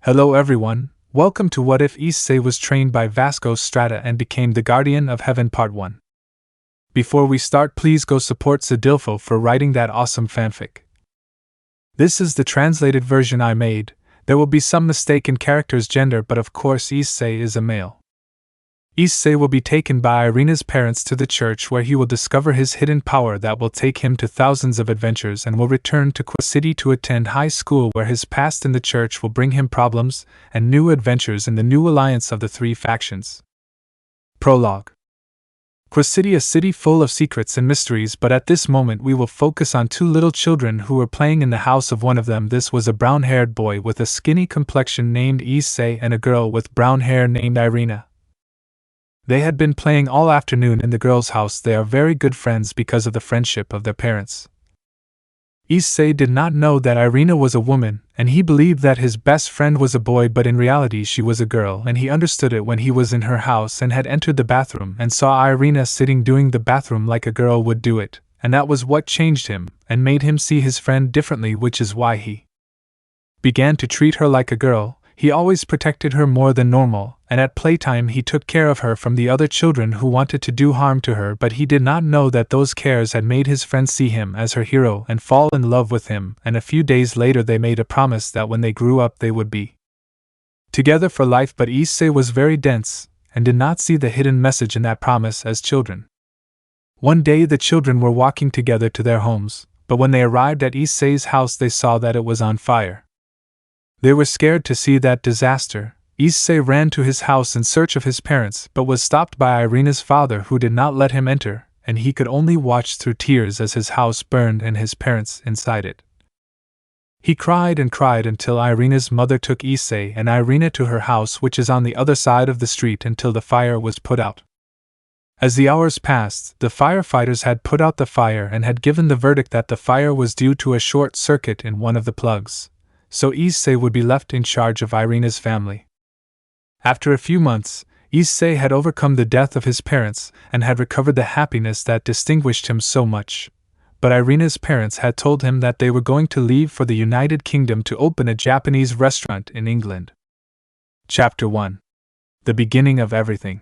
Hello everyone, welcome to What If Issei was trained by Vasco Strada and became the Guardian of Heaven Part 1. Before we start, please go support Zadilfo for writing that awesome fanfic. This is the translated version I made. There will be some mistake in character's gender, but of course Issei is a male. Issei will be taken by Irina's parents to the church, where he will discover his hidden power that will take him to thousands of adventures, and will return to Kuo City to attend high school, where his past in the church will bring him problems and new adventures in the new alliance of the three factions. Prologue. Kuo City, a city full of secrets and mysteries, but at this moment we will focus on two little children who were playing in the house of one of them. This was a brown-haired boy with a skinny complexion named Issei and a girl with brown hair named Irina. They had been playing all afternoon in the girl's house. They are very good friends because of the friendship of their parents. Issei did not know that Irina was a woman, and he believed that his best friend was a boy, but in reality she was a girl, and he understood it when he was in her house and had entered the bathroom and saw Irina sitting doing the bathroom like a girl would do it, and that was what changed him and made him see his friend differently, which is why he began to treat her like a girl. He always protected her more than normal, and at playtime he took care of her from the other children who wanted to do harm to her, but he did not know that those cares had made his friends see him as her hero and fall in love with him, and a few days later they made a promise that when they grew up they would be together for life. But Issei was very dense, and did not see the hidden message in that promise as children. One day the children were walking together to their homes, but when they arrived at Issei's house they saw that it was on fire. They were scared to see that disaster. Issei ran to his house in search of his parents, but was stopped by Irina's father, who did not let him enter, and he could only watch through tears as his house burned and his parents inside it. He cried and cried until Irina's mother took Issei and Irina to her house, which is on the other side of the street, until the fire was put out. As the hours passed, the firefighters had put out the fire and had given the verdict that the fire was due to a short circuit in one of the plugs, so Issei would be left in charge of Irina's family. After a few months, Issei had overcome the death of his parents and had recovered the happiness that distinguished him so much, but Irina's parents had told him that they were going to leave for the United Kingdom to open a Japanese restaurant in England. Chapter 1. The beginning of everything.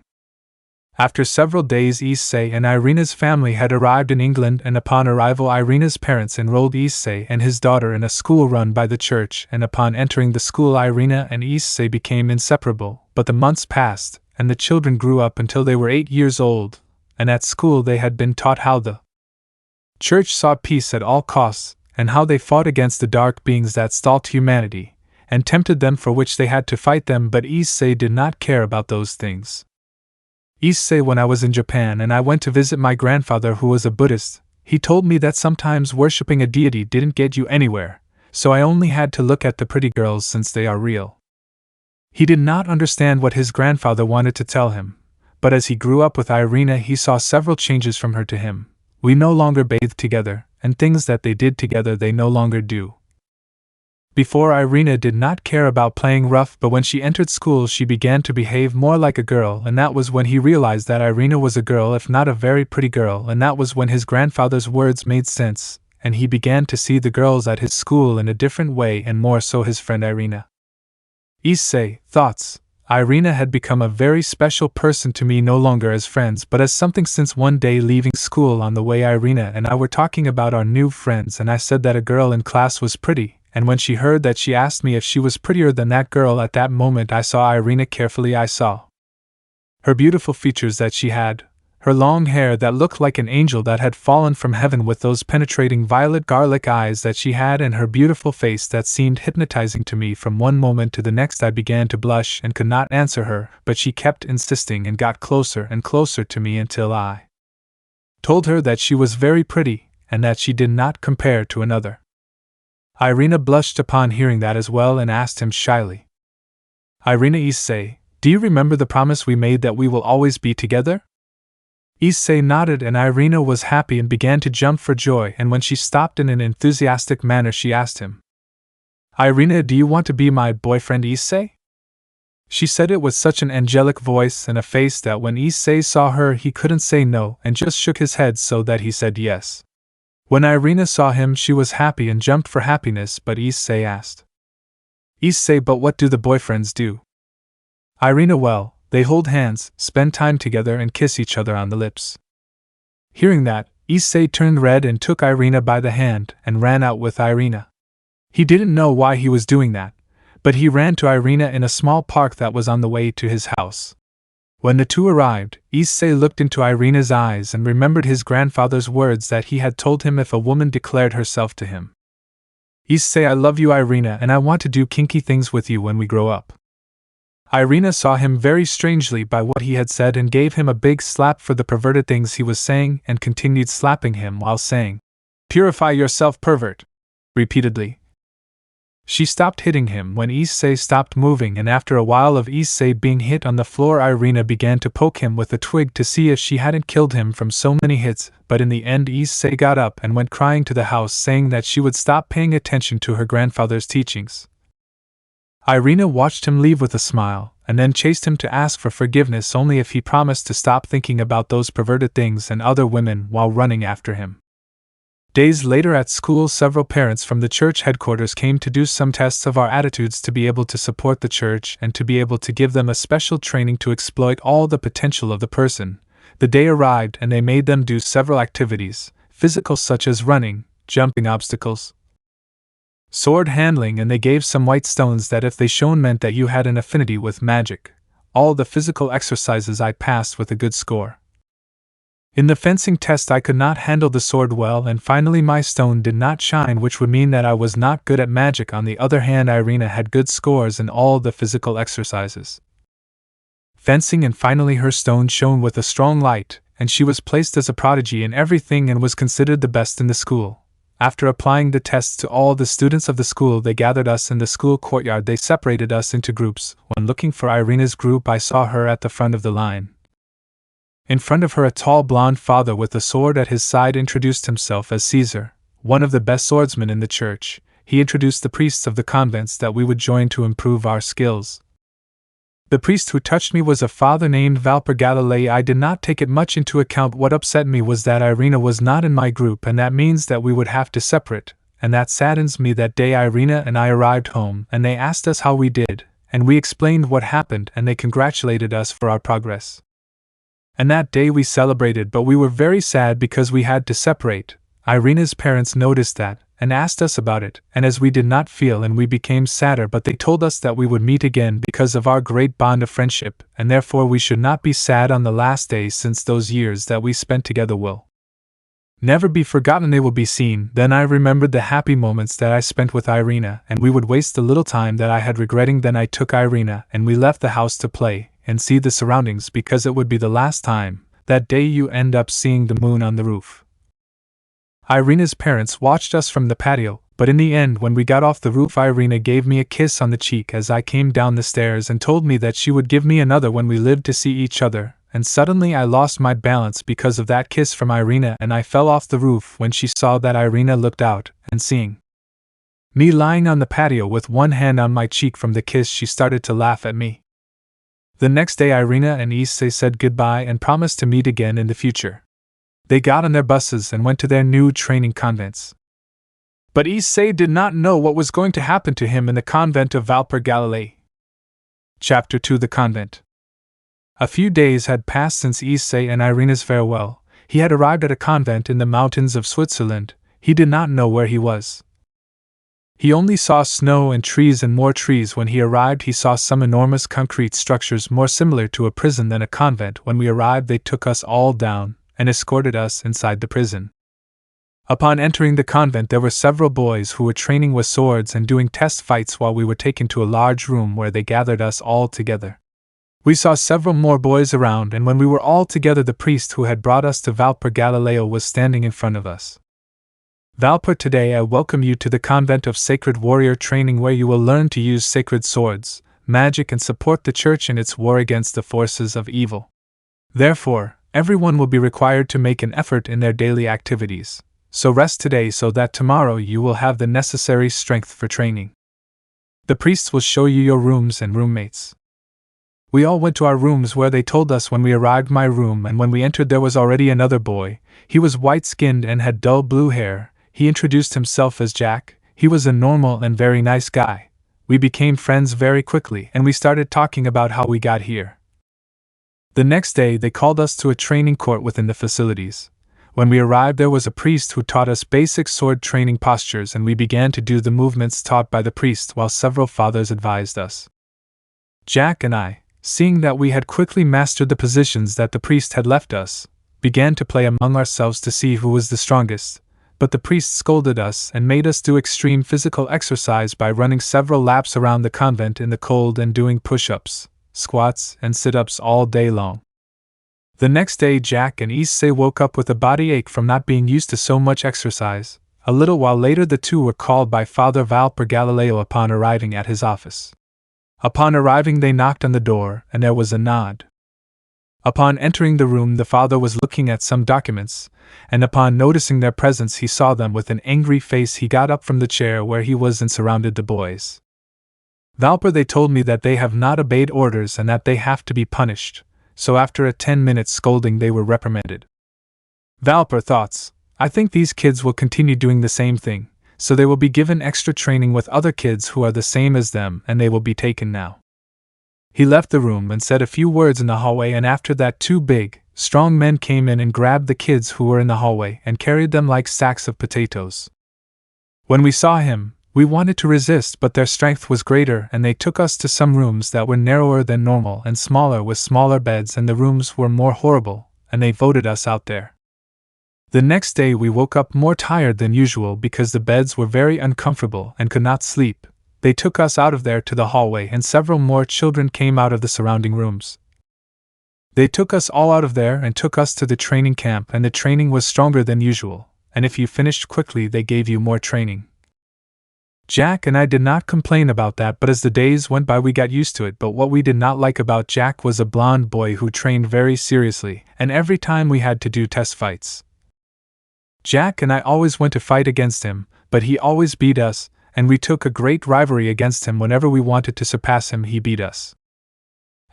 After several days, Issei and Irina's family had arrived in England, and upon arrival Irina's parents enrolled Issei and his daughter in a school run by the church, and upon entering the school Irina and Issei became inseparable. But the months passed, and the children grew up until they were 8 years old, and at school they had been taught how the church sought peace at all costs, and how they fought against the dark beings that stalked humanity, and tempted them, for which they had to fight them, but Issei did not care about those things. Issei, when I was in Japan and I went to visit my grandfather who was a Buddhist, he told me that sometimes worshipping a deity didn't get you anywhere, so I only had to look at the pretty girls since they are real. He did not understand what his grandfather wanted to tell him, but as he grew up with Irina he saw several changes from her to him. We no longer bathed together, and things that they did together they no longer do. Before, Irina did not care about playing rough, but when she entered school she began to behave more like a girl, and that was when he realized that Irina was a girl, if not a very pretty girl, and that was when his grandfather's words made sense, and he began to see the girls at his school in a different way, and more so his friend Irina. Issei thoughts. Irina had become a very special person to me, no longer as friends but as something, since one day leaving school on the way Irina and I were talking about our new friends, and I said that a girl in class was pretty. And when she heard that she asked me if she was prettier than that girl. At that moment I saw Irina carefully. I saw her beautiful features that she had, her long hair that looked like an angel that had fallen from heaven, with those penetrating violet garlic eyes that she had, and her beautiful face that seemed hypnotizing to me. From one moment to the next I began to blush and could not answer her, but she kept insisting and got closer and closer to me until I told her that she was very pretty and that she did not compare to another. Irina blushed upon hearing that as well and asked him shyly, "Irina, Issei, do you remember the promise we made that we will always be together?" Issei nodded, and Irina was happy and began to jump for joy, and when she stopped in an enthusiastic manner she asked him, "Irina, do you want to be my boyfriend, Issei?" She said it with such an angelic voice and a face that when Issei saw her he couldn't say no, and just shook his head so that he said yes. When Irina saw him she was happy and jumped for happiness, but Issei asked, Issei, but what do the boyfriends do? Irina, well, they hold hands, spend time together and kiss each other on the lips. Hearing that, Issei turned red and took Irina by the hand and ran out with Irina. He didn't know why he was doing that, but he ran to Irina in a small park that was on the way to his house. When the two arrived, Issei looked into Irina's eyes and remembered his grandfather's words that he had told him if a woman declared herself to him. Issei, I love you, Irina, and I want to do kinky things with you when we grow up. Irina saw him very strangely by what he had said and gave him a big slap for the perverted things he was saying and continued slapping him while saying, "Purify yourself, pervert," repeatedly. She stopped hitting him when Issei stopped moving, and after a while of Issei being hit on the floor, Irina began to poke him with a twig to see if she hadn't killed him from so many hits, but in the end Issei got up and went crying to the house, saying that she would stop paying attention to her grandfather's teachings. Irina watched him leave with a smile, and then chased him to ask for forgiveness only if he promised to stop thinking about those perverted things and other women while running after him. Days later at school, several parents from the church headquarters came to do some tests of our attitudes to be able to support the church and to be able to give them a special training to exploit all the potential of the person. The day arrived and they made them do several activities, physical such as running, jumping obstacles, sword handling, and they gave some white stones that if they shone meant that you had an affinity with magic. All the physical exercises I passed with a good score. In the fencing test I could not handle the sword well, and finally my stone did not shine, which would mean that I was not good at magic. On the other hand, Irina had good scores in all the physical exercises, fencing, and finally her stone shone with a strong light, and she was placed as a prodigy in everything and was considered the best in the school. After applying the tests to all the students of the school, they gathered us in the school courtyard. They separated us into groups. When looking for Irina's group, I saw her at the front of the line. In front of her, a tall blonde father with a sword at his side introduced himself as Caesar, one of the best swordsmen in the church. He introduced the priests of the convents that we would join to improve our skills. The priest who touched me was a father named Valper Galilei. I did not take it much into account. What upset me was that Irina was not in my group, and that means that we would have to separate, and that saddens me. That day Irina and I arrived home, and they asked us how we did, and we explained what happened, and they congratulated us for our progress. And that day we celebrated, but we were very sad because we had to separate. Irina's parents noticed that, and asked us about it, and as we did not feel, and we became sadder, but they told us that we would meet again because of our great bond of friendship, and therefore we should not be sad on the last day, since those years that we spent together will never be forgotten, they will be seen. Then I remembered the happy moments that I spent with Irina, and we would waste the little time that I had regretting. Then I took Irina, and we left the house to play and see the surroundings, because it would be the last time. That day you end up seeing the moon on the roof. Irina's parents watched us from the patio, but in the end when we got off the roof, Irina gave me a kiss on the cheek as I came down the stairs and told me that she would give me another when we lived to see each other, and suddenly I lost my balance because of that kiss from Irina, and I fell off the roof. When she saw that, Irina looked out, and seeing me lying on the patio with one hand on my cheek from the kiss, she started to laugh at me. The next day Irina and Issei said goodbye and promised to meet again in the future. They got on their buses and went to their new training convents. But Issei did not know what was going to happen to him in the convent of Valper Galilei. Chapter 2: The Convent. A few days had passed since Issei and Irina's farewell. He had arrived at a convent in the mountains of Switzerland. He did not know where he was. He only saw snow and trees and more trees. When he arrived, he saw some enormous concrete structures more similar to a prison than a convent. When we arrived, they took us all down and escorted us inside the prison. Upon entering the convent, there were several boys who were training with swords and doing test fights while we were taken to a large room where they gathered us all together. We saw several more boys around, and when we were all together, the priest who had brought us to Valper Galileo was standing in front of us. Valper, today I welcome you to the convent of sacred warrior training, where you will learn to use sacred swords, magic, and support the church in its war against the forces of evil. Therefore, everyone will be required to make an effort in their daily activities. So rest today so that tomorrow you will have the necessary strength for training. The priests will show you your rooms and roommates. We all went to our rooms, where they told us when we arrived my room, and when we entered there was already another boy. He was white-skinned and had dull blue hair. He introduced himself as Jack. He was a normal and very nice guy. We became friends very quickly and we started talking about how we got here. The next day they called us to a training court within the facilities. When we arrived there was a priest who taught us basic sword training postures and we began to do the movements taught by the priest while several fathers advised us. Jack and I, seeing that we had quickly mastered the positions that the priest had left us, began to play among ourselves to see who was the strongest, but the priest scolded us and made us do extreme physical exercise by running several laps around the convent in the cold and doing push-ups, squats, and sit-ups all day long. The next day Jack and Issei woke up with a body ache from not being used to so much exercise. A little while later the two were called by Father Valper Galileo upon arriving at his office. Upon arriving they knocked on the door, and there was a nod. Upon entering the room the father was looking at some documents, and upon noticing their presence he saw them with an angry face. He got up from the chair where he was and surrounded the boys. Valper, they told me that they have not obeyed orders and that they have to be punished, so after a 10-minute scolding they were reprimanded. Valper thoughts, I think these kids will continue doing the same thing, so they will be given extra training with other kids who are the same as them and they will be taken now. He left the room and said a few words in the hallway, and after that 2 big, strong men came in and grabbed the kids who were in the hallway and carried them like sacks of potatoes. When we saw him, we wanted to resist, but their strength was greater and they took us to some rooms that were narrower than normal and smaller with smaller beds, and the rooms were more horrible, and they voted us out there. The next day we woke up more tired than usual because the beds were very uncomfortable and could not sleep. They took us out of there to the hallway and several more children came out of the surrounding rooms. They took us all out of there and took us to the training camp, and the training was stronger than usual, and if you finished quickly they gave you more training. Jack and I did not complain about that, but as the days went by we got used to it. But what we did not like about Jack was a blonde boy who trained very seriously, and every time we had to do test fights. Jack and I always went to fight against him, but he always beat us, and we took a great rivalry against him. Whenever we wanted to surpass him he beat us.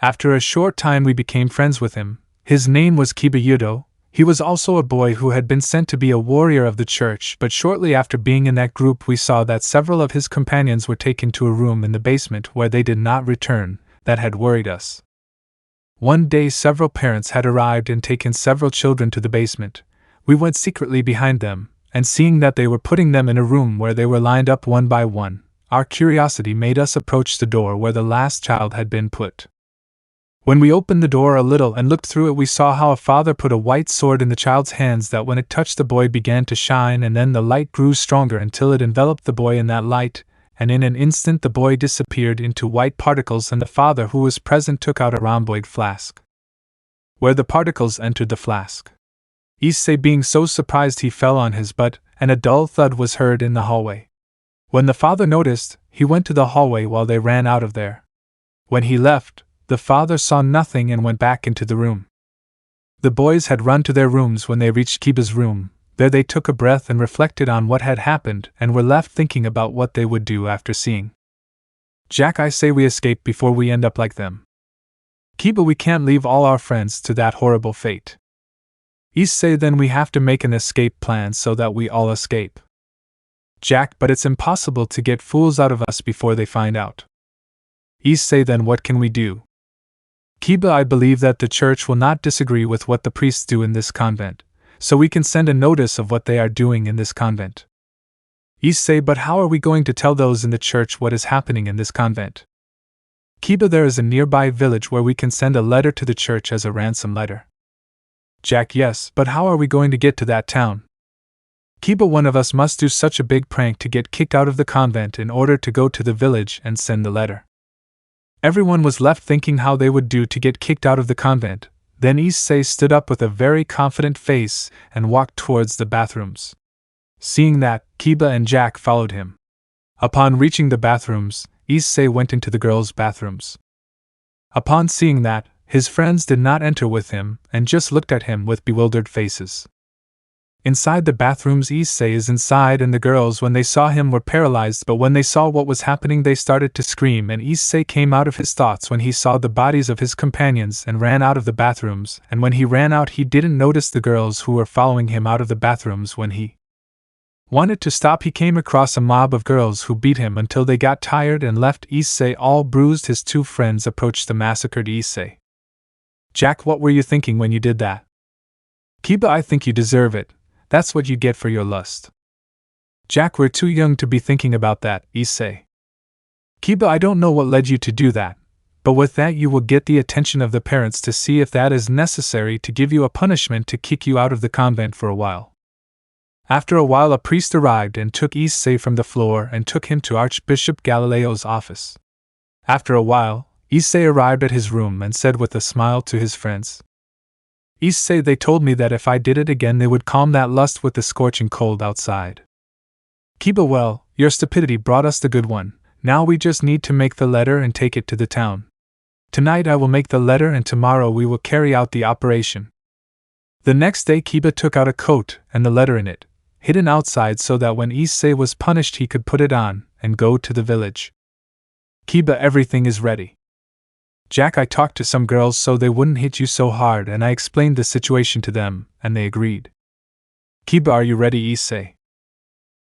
After a short time we became friends with him. His name was Kibayudo. He was also a boy who had been sent to be a warrior of the church, but shortly after being in that group we saw that several of his companions were taken to a room in the basement where they did not return. That had worried us. One day several parents had arrived and taken several children to the basement. We went secretly behind them, and seeing that they were putting them in a room where they were lined up one by one, our curiosity made us approach the door where the last child had been put. When we opened the door a little and looked through it we saw how a father put a white sword in the child's hands that when it touched the boy began to shine, and then the light grew stronger until it enveloped the boy in that light, and in an instant the boy disappeared into white particles, and the father who was present took out a rhomboid flask. Where the particles entered the flask, Issei being so surprised he fell on his butt, and a dull thud was heard in the hallway. When the father noticed, he went to the hallway while they ran out of there. When he left, the father saw nothing and went back into the room. The boys had run to their rooms when they reached Kiba's room. There they took a breath and reflected on what had happened and were left thinking about what they would do after seeing Jack. I say we escape before we end up like them. Kiba, we can't leave all our friends to that horrible fate. Issei, then we have to make an escape plan so that we all escape. Jack, but it's impossible to get fools out of us before they find out. Issei, then what can we do? Kiba, I believe that the church will not disagree with what the priests do in this convent, so we can send a notice of what they are doing in this convent. Issei, but how are we going to tell those in the church what is happening in this convent? Kiba, there is a nearby village where we can send a letter to the church as a ransom letter. Jack, yes, but how are we going to get to that town? Kiba, one of us must do such a big prank to get kicked out of the convent in order to go to the village and send the letter. Everyone was left thinking how they would do to get kicked out of the convent. Then Issei stood up with a very confident face and walked towards the bathrooms. Seeing that, Kiba and Jack followed him. Upon reaching the bathrooms, Issei went into the girls' bathrooms. Upon seeing that, his friends did not enter with him and just looked at him with bewildered faces. Inside the bathrooms, Issei is inside, and the girls, when they saw him, were paralyzed, but when they saw what was happening they started to scream, and Issei came out of his thoughts when he saw the bodies of his companions and ran out of the bathrooms, and when he ran out he didn't notice the girls who were following him out of the bathrooms when he wanted to stop. He came across a mob of girls who beat him until they got tired and left Issei all bruised. His two friends approached the massacred Issei. Jack, what were you thinking when you did that? Kiba, I think you deserve it. That's what you get for your lust. Jack, we're too young to be thinking about that, Issei. Kiba, I don't know what led you to do that, but with that you will get the attention of the parents to see if that is necessary to give you a punishment to kick you out of the convent for a while. After a while a priest arrived and took Issei from the floor and took him to Archbishop Galileo's office. After a while, Issei arrived at his room and said with a smile to his friends, Issei, they told me that if I did it again they would calm that lust with the scorching cold outside. Kiba, well, your stupidity brought us the good one. Now we just need to make the letter and take it to the town. Tonight I will make the letter and tomorrow we will carry out the operation. The next day Kiba took out a coat and the letter in it, hidden outside so that when Issei was punished he could put it on and go to the village. Kiba, everything is ready. Jack, I talked to some girls so they wouldn't hit you so hard and I explained the situation to them, and they agreed. Kiba, are you ready, Issei?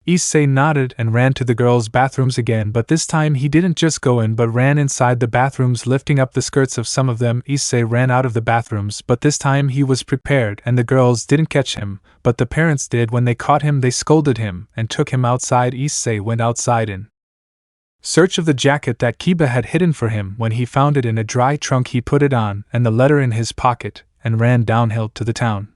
Issei nodded and ran to the girls' bathrooms again, but this time he didn't just go in but ran inside the bathrooms, lifting up the skirts of some of them. Issei ran out of the bathrooms, but this time he was prepared and the girls didn't catch him, but the parents did. When they caught him they scolded him and took him outside. Issei went outside in search of the jacket that Kiba had hidden for him. When he found it in a dry trunk he put it on and the letter in his pocket and ran downhill to the town.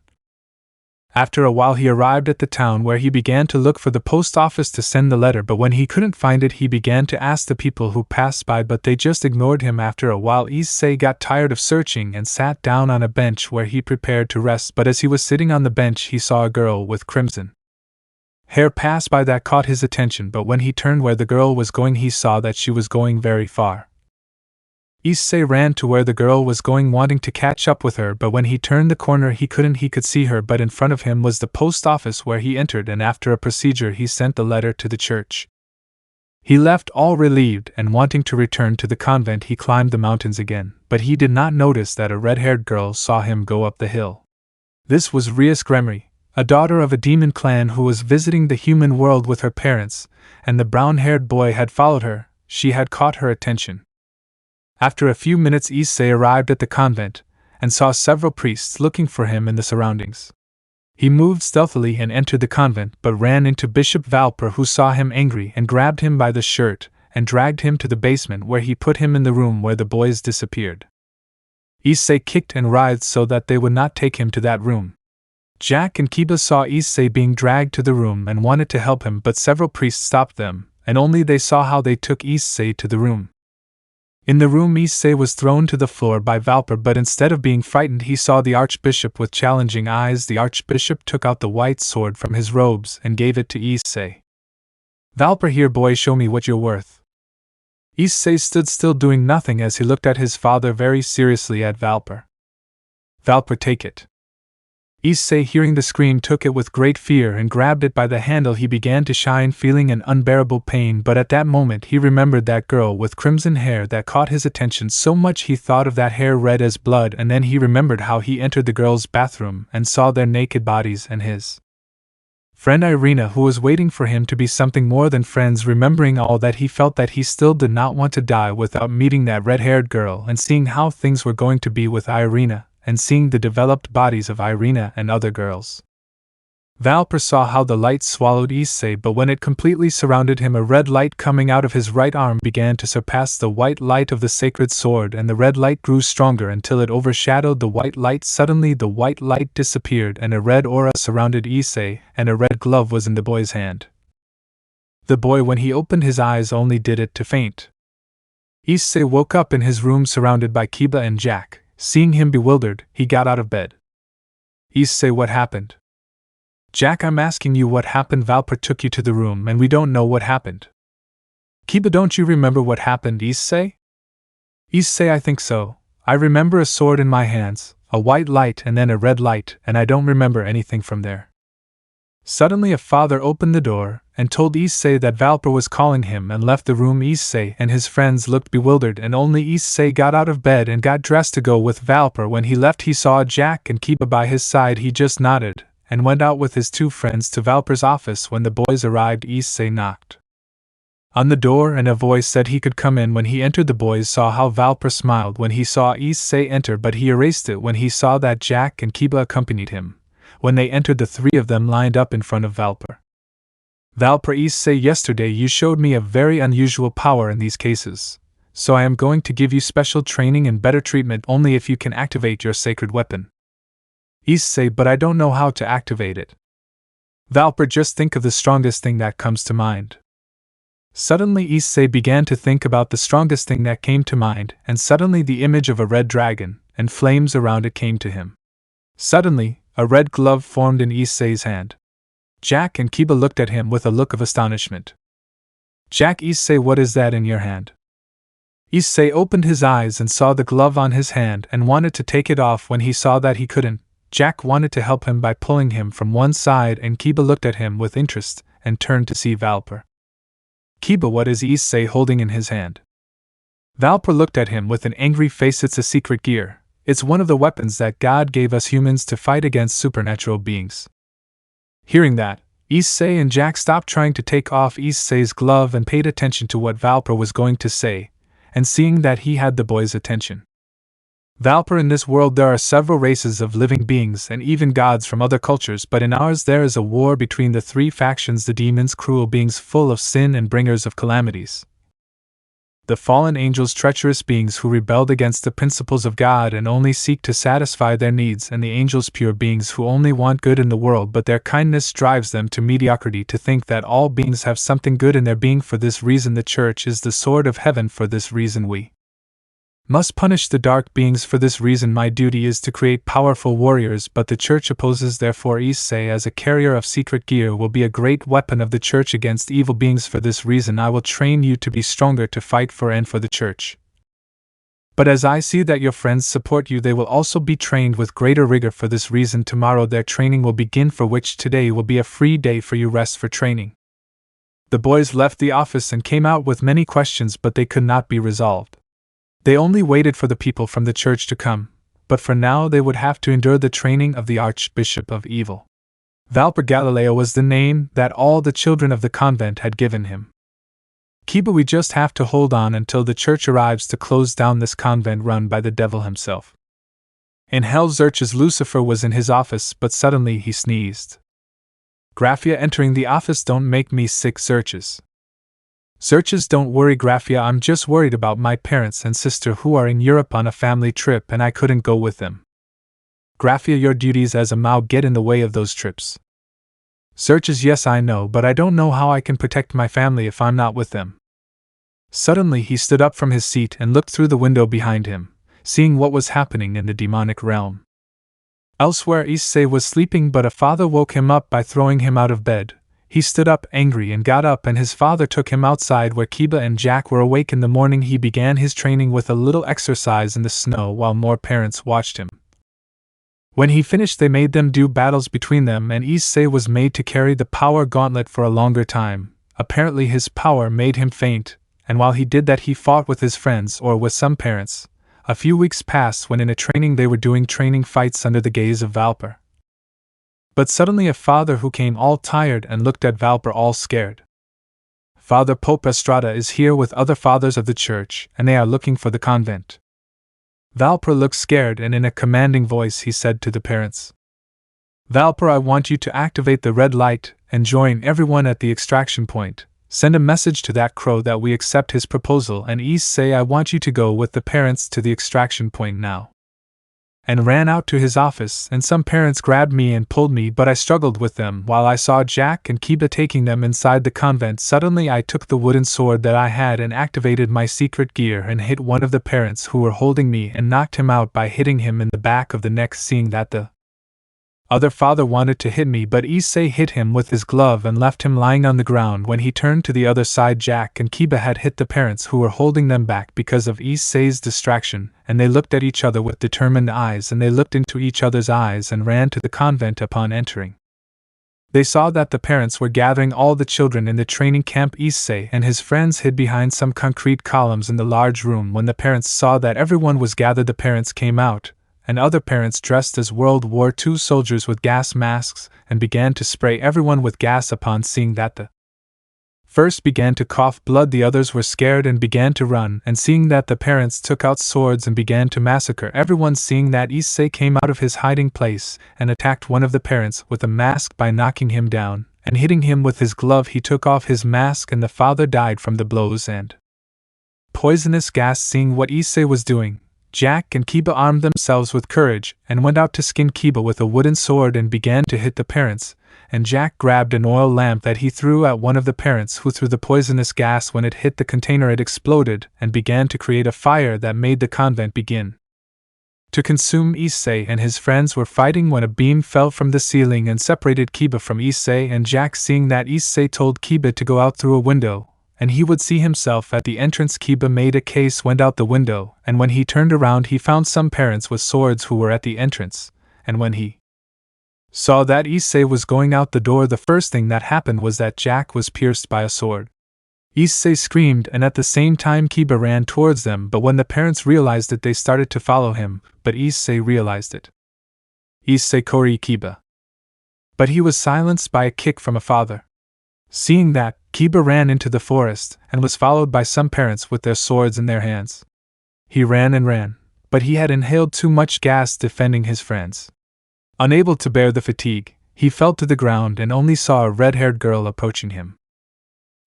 After a while he arrived at the town where he began to look for the post office to send the letter, but when he couldn't find it he began to ask the people who passed by, but they just ignored him. After a while Issei got tired of searching and sat down on a bench where he prepared to rest, but as he was sitting on the bench he saw a girl with crimson hair pass by that caught his attention, but when he turned where the girl was going he saw that she was going very far. Issei ran to where the girl was going, wanting to catch up with her, but when he turned the corner he couldn't. He could see her, but in front of him was the post office where he entered, and after a procedure he sent the letter to the church. He left all relieved, and wanting to return to the convent he climbed the mountains again, but he did not notice that a red-haired girl saw him go up the hill. This was Rias, a daughter of a demon clan who was visiting the human world with her parents, and the brown-haired boy had followed her. She had caught her attention. After a few minutes Issei arrived at the convent, and saw several priests looking for him in the surroundings. He moved stealthily and entered the convent, but ran into Bishop Valper, who saw him angry and grabbed him by the shirt and dragged him to the basement, where he put him in the room where the boys disappeared. Issei kicked and writhed so that they would not take him to that room. Jack and Kiba saw Issei being dragged to the room and wanted to help him, but several priests stopped them, and only they saw how they took Issei to the room. In the room Issei was thrown to the floor by Valper, but instead of being frightened he saw the archbishop with challenging eyes. The archbishop took out the white sword from his robes and gave it to Issei. Valper, here boy, show me what you're worth. Issei stood still doing nothing as he looked at his father very seriously at Valper. Valper, take it. Issei, hearing the scream, took it with great fear and grabbed it by the handle. He began to shine, feeling an unbearable pain, but at that moment he remembered that girl with crimson hair that caught his attention so much he thought of that hair red as blood, and then he remembered how he entered the girls' bathroom and saw their naked bodies and his friend Irina, who was waiting for him to be something more than friends. Remembering all that, he felt that he still did not want to die without meeting that red-haired girl and seeing how things were going to be with Irina, and seeing the developed bodies of Irina and other girls. Valper saw how the light swallowed Issei, but when it completely surrounded him, a red light coming out of his right arm began to surpass the white light of the sacred sword, and the red light grew stronger until it overshadowed the white light. Suddenly the white light disappeared and a red aura surrounded Issei, and a red glove was in the boy's hand. The boy, when he opened his eyes, only did it to faint. Issei woke up in his room surrounded by Kiba and Jack. Seeing him bewildered, he got out of bed. Issei, what happened? Jack, I'm asking you what happened. Valper took you to the room and we don't know what happened. Kiba, don't you remember what happened, Issei? Issei, I think so. I remember a sword in my hands, a white light and then a red light, and I don't remember anything from there. Suddenly a father opened the door and told Issei that Valper was calling him and left the room. Issei and his friends looked bewildered, and only Issei got out of bed and got dressed to go with Valper. When he left he saw Jack and Kiba by his side. He just nodded and went out with his 2 friends to Valper's office. When the boys arrived, Issei knocked on the door and a voice said he could come in. When he entered, the boys saw how Valper smiled when he saw Issei enter, but he erased it when he saw that Jack and Kiba accompanied him. When they entered, the 3 of them lined up in front of Valper. Valper, Issei, yesterday you showed me a very unusual power in these cases, so I am going to give you special training and better treatment only if you can activate your sacred weapon. Issei, but I don't know how to activate it. Valper, just think of the strongest thing that comes to mind. Suddenly Issei began to think about the strongest thing that came to mind, and suddenly the image of a red dragon, and flames around it came to him. Suddenly, a red glove formed in Issei's hand. Jack and Kiba looked at him with a look of astonishment. Jack, Issei, what is that in your hand? Issei opened his eyes and saw the glove on his hand and wanted to take it off. When he saw that he couldn't, Jack wanted to help him by pulling him from one side, and Kiba looked at him with interest and turned to see Valper. Kiba, what is Issei holding in his hand? Valper looked at him with an angry face. It's a secret gear. It's one of the weapons that God gave us humans to fight against supernatural beings. Hearing that, Issei and Jack stopped trying to take off Issei's glove and paid attention to what Valper was going to say, and seeing that he had the boys' attention. Valper, in this world there are several races of living beings and even gods from other cultures, but in ours there is a war between the 3 factions: the demons, cruel beings full of sin and bringers of calamities; the fallen angels, treacherous beings who rebelled against the principles of God and only seek to satisfy their needs; and the angels, pure beings who only want good in the world, but their kindness drives them to mediocrity to think that all beings have something good in their being. For this reason the Church is the sword of heaven. For this reason we must punish the dark beings. For this reason my duty is to create powerful warriors, but the Church opposes. Therefore Issei, as a carrier of secret gear, will be a great weapon of the Church against evil beings. For this reason I will train you to be stronger, to fight for and for the Church. But as I see that your friends support you, they will also be trained with greater rigor. For this reason tomorrow their training will begin, for which today will be a free day for you. Rest for training. The boys left the office and came out with many questions, but they could not be resolved. They only waited for the people from the church to come, but for now they would have to endure the training of the Archbishop of Evil. Valper Galileo was the name that all the children of the convent had given him. Kiba, we just have to hold on until the church arrives to close down this convent run by the devil himself. In hell, Xerxes Lucifer was in his office, but suddenly he sneezed. Graphia entering the office. Don't make me sick, Xerxes. Xerxes, don't worry, Graphia, I'm just worried about my parents and sister who are in Europe on a family trip and I couldn't go with them. Graphia, your duties as a Mao get in the way of those trips. Xerxes, yes I know, but I don't know how I can protect my family if I'm not with them. Suddenly he stood up from his seat and looked through the window behind him, seeing what was happening in the demonic realm. Elsewhere Issei was sleeping, but a father woke him up by throwing him out of bed. He stood up angry and got up, and his father took him outside where Kiba and Jack were awake. In the morning he began his training with a little exercise in the snow while more parents watched him. When he finished they made them do battles between them, and Issei was made to carry the power gauntlet for a longer time. Apparently his power made him faint, and while he did that he fought with his friends or with some parents. A few weeks passed when in a training they were doing training fights under the gaze of Valper. But suddenly a father who came all tired and looked at Valper all scared. Father Pope Estrada is here with other fathers of the church, and they are looking for the convent. Valper looked scared, and in a commanding voice he said to the parents, Valper, I want you to activate the red light and join everyone at the extraction point. Send a message to that crow that we accept his proposal, and Issei, I want you to go with the parents to the extraction point now. And ran out to his office, and some parents grabbed me and pulled me, but I struggled with them while I saw Jack and Kiba taking them inside the convent. Suddenly I took the wooden sword that I had and activated my secret gear and hit one of the parents who were holding me and knocked him out by hitting him in the back of the neck. Seeing that the other father wanted to hit me, but Issei hit him with his glove and left him lying on the ground. When he turned to the other side, Jack and Kiba had hit the parents who were holding them back because of Issei's distraction, and they looked at each other with determined eyes, and they looked into each other's eyes and ran to the convent. Upon entering, they saw that the parents were gathering all the children in the training camp. Issei and his friends hid behind some concrete columns in the large room. When the parents saw that everyone was gathered, the parents came out, and other parents dressed as World War II soldiers with gas masks and began to spray everyone with gas. Upon seeing that the first began to cough blood, the others were scared and began to run, and seeing that the parents took out swords and began to massacre everyone. Seeing that, Issei came out of his hiding place and attacked one of the parents with a mask by knocking him down and hitting him with his glove. He took off his mask and the father died from the blows and poisonous gas. Seeing what Issei was doing, Jack and Kiba armed themselves with courage and went out to skin Kiba with a wooden sword and began to hit the parents, and Jack grabbed an oil lamp that he threw at one of the parents who threw the poisonous gas. When it hit the container it exploded and began to create a fire that made the convent begin to consume. Issei and his friends were fighting when a beam fell from the ceiling and separated Kiba from Issei and Jack. Seeing that, Issei told Kiba to go out through a window, and he would see himself at the entrance. Kiba made a case, went out the window, and when he turned around he found some parents with swords who were at the entrance, and when he saw that Issei was going out the door, the first thing that happened was that Jack was pierced by a sword. Issei screamed, and at the same time Kiba ran towards them, but when the parents realized it they started to follow him, but Issei realized it. Issei kori Kiba. But he was silenced by a kick from a father. Seeing that, Kiba ran into the forest and was followed by some parents with their swords in their hands. He ran and ran, but he had inhaled too much gas defending his friends. Unable to bear the fatigue, he fell to the ground and only saw a red-haired girl approaching him.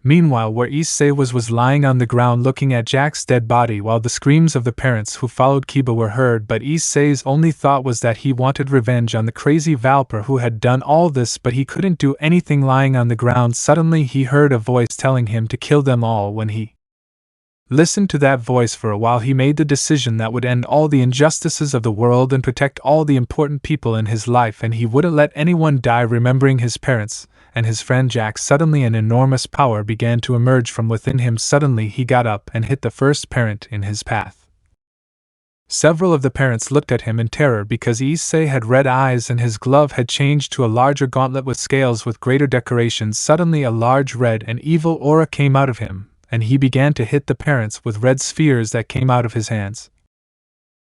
Meanwhile, where Issei was lying on the ground looking at Jack's dead body while the screams of the parents who followed Kiba were heard, but Issei's only thought was that he wanted revenge on the crazy Valper who had done all this, but he couldn't do anything lying on the ground. Suddenly he heard a voice telling him to kill them all. When he listened to that voice for a while, he made the decision that would end all the injustices of the world and protect all the important people in his life, and he wouldn't let anyone die. Remembering his parents and his friend Jack, suddenly an enormous power began to emerge from within him. Suddenly he got up and hit the first parent in his path. Several of the parents looked at him in terror because Issei had red eyes and his glove had changed to a larger gauntlet with scales with greater decorations. Suddenly a large red and evil aura came out of him, and he began to hit the parents with red spheres that came out of his hands.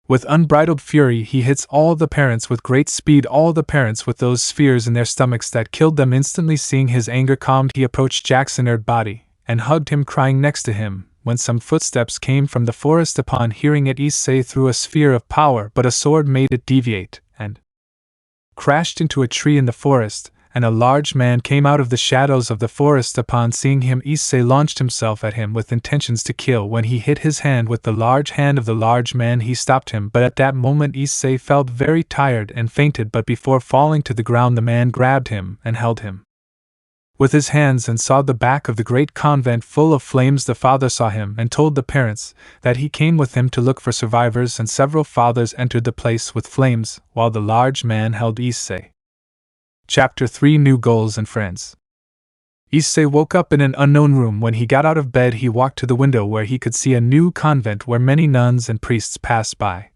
With unbridled fury he hits all the parents with great speed, all the parents with those spheres in their stomachs that killed them instantly. Seeing his anger calmed, he approached Jack's inert body and hugged him, crying next to him, when some footsteps came from the forest. Upon hearing it, Issei threw a sphere of power, but a sword made it deviate and crashed into a tree in the forest, and a large man came out of the shadows of the forest. Upon seeing him, Issei launched himself at him with intentions to kill. When he hit his hand with the large hand of the large man, he stopped him, but at that moment Issei felt very tired and fainted, but before falling to the ground the man grabbed him and held him with his hands and saw the back of the great convent full of flames. The father saw him and told the parents that he came with him to look for survivors, and several fathers entered the place with flames, while the large man held Issei. Chapter 3: New Goals and Friends. Issei woke up in an unknown room. When he got out of bed he walked to the window where he could see a new convent where many nuns and priests passed by.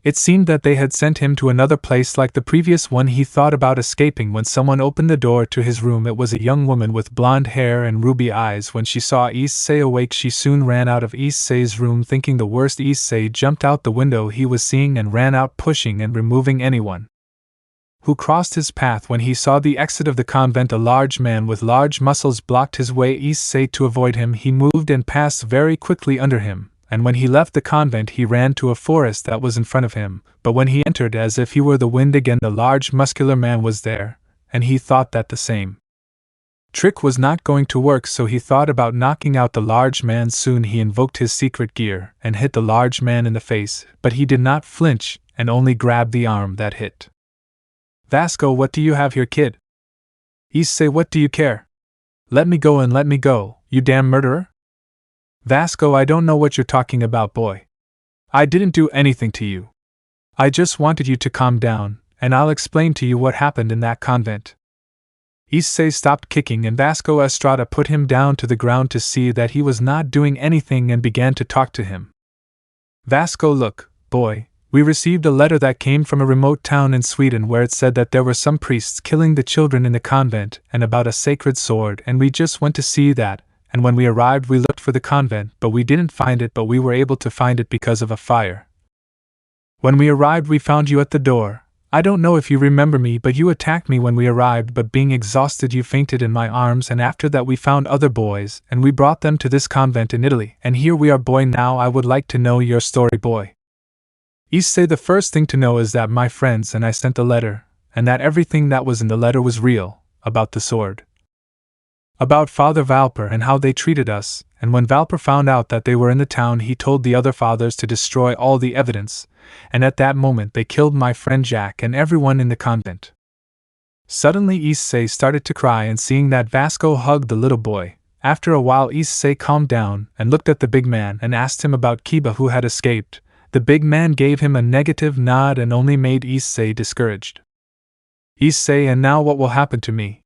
It seemed that they had sent him to another place like the previous one. He thought about escaping when someone opened the door to his room. It was a young woman with blonde hair and ruby eyes. When she saw Issei awake she soon ran out of Issei's room thinking the worst. Issei jumped out the window he was seeing and ran out, pushing and removing anyone who crossed his path. When he saw the exit of the convent, a large man with large muscles blocked his way. Issei, to avoid him, he moved and passed very quickly under him, and when he left the convent he ran to a forest that was in front of him, but when he entered, as if he were the wind again, the large muscular man was there, and he thought that the same trick was not going to work, so he thought about knocking out the large man. Soon he invoked his secret gear and hit the large man in the face, but he did not flinch and only grabbed the arm that hit. Vasco, what do you have here, kid? Issei, what do you care? Let me go and let me go, you damn murderer! Vasco, I don't know what you're talking about, boy. I didn't do anything to you. I just wanted you to calm down, and I'll explain to you what happened in that convent. Issei stopped kicking and Vasco Strada put him down to the ground to see that he was not doing anything and began to talk to him. Vasco, look, boy. We received a letter that came from a remote town in Sweden where it said that there were some priests killing the children in the convent and about a sacred sword, and we just went to see that, and when we arrived we looked for the convent but we didn't find it, but we were able to find it because of a fire. When we arrived, we found you at the door. I don't know if you remember me, but you attacked me when we arrived, but being exhausted you fainted in my arms, and after that we found other boys, and we brought them to this convent in Italy, and here we are, boy. Now I would like to know your story, boy. Issei, the first thing to know is that my friends and I sent a letter, and that everything that was in the letter was real, about the sword. About Father Valper and how they treated us, and when Valper found out that they were in the town, he told the other fathers to destroy all the evidence, and at that moment they killed my friend Jack and everyone in the convent. Suddenly Issei started to cry, and seeing that Vasco hugged the little boy, after a while Issei calmed down and looked at the big man and asked him about Kiba who had escaped. The big man gave him a negative nod and only made Issei discouraged. Issei, and now what will happen to me?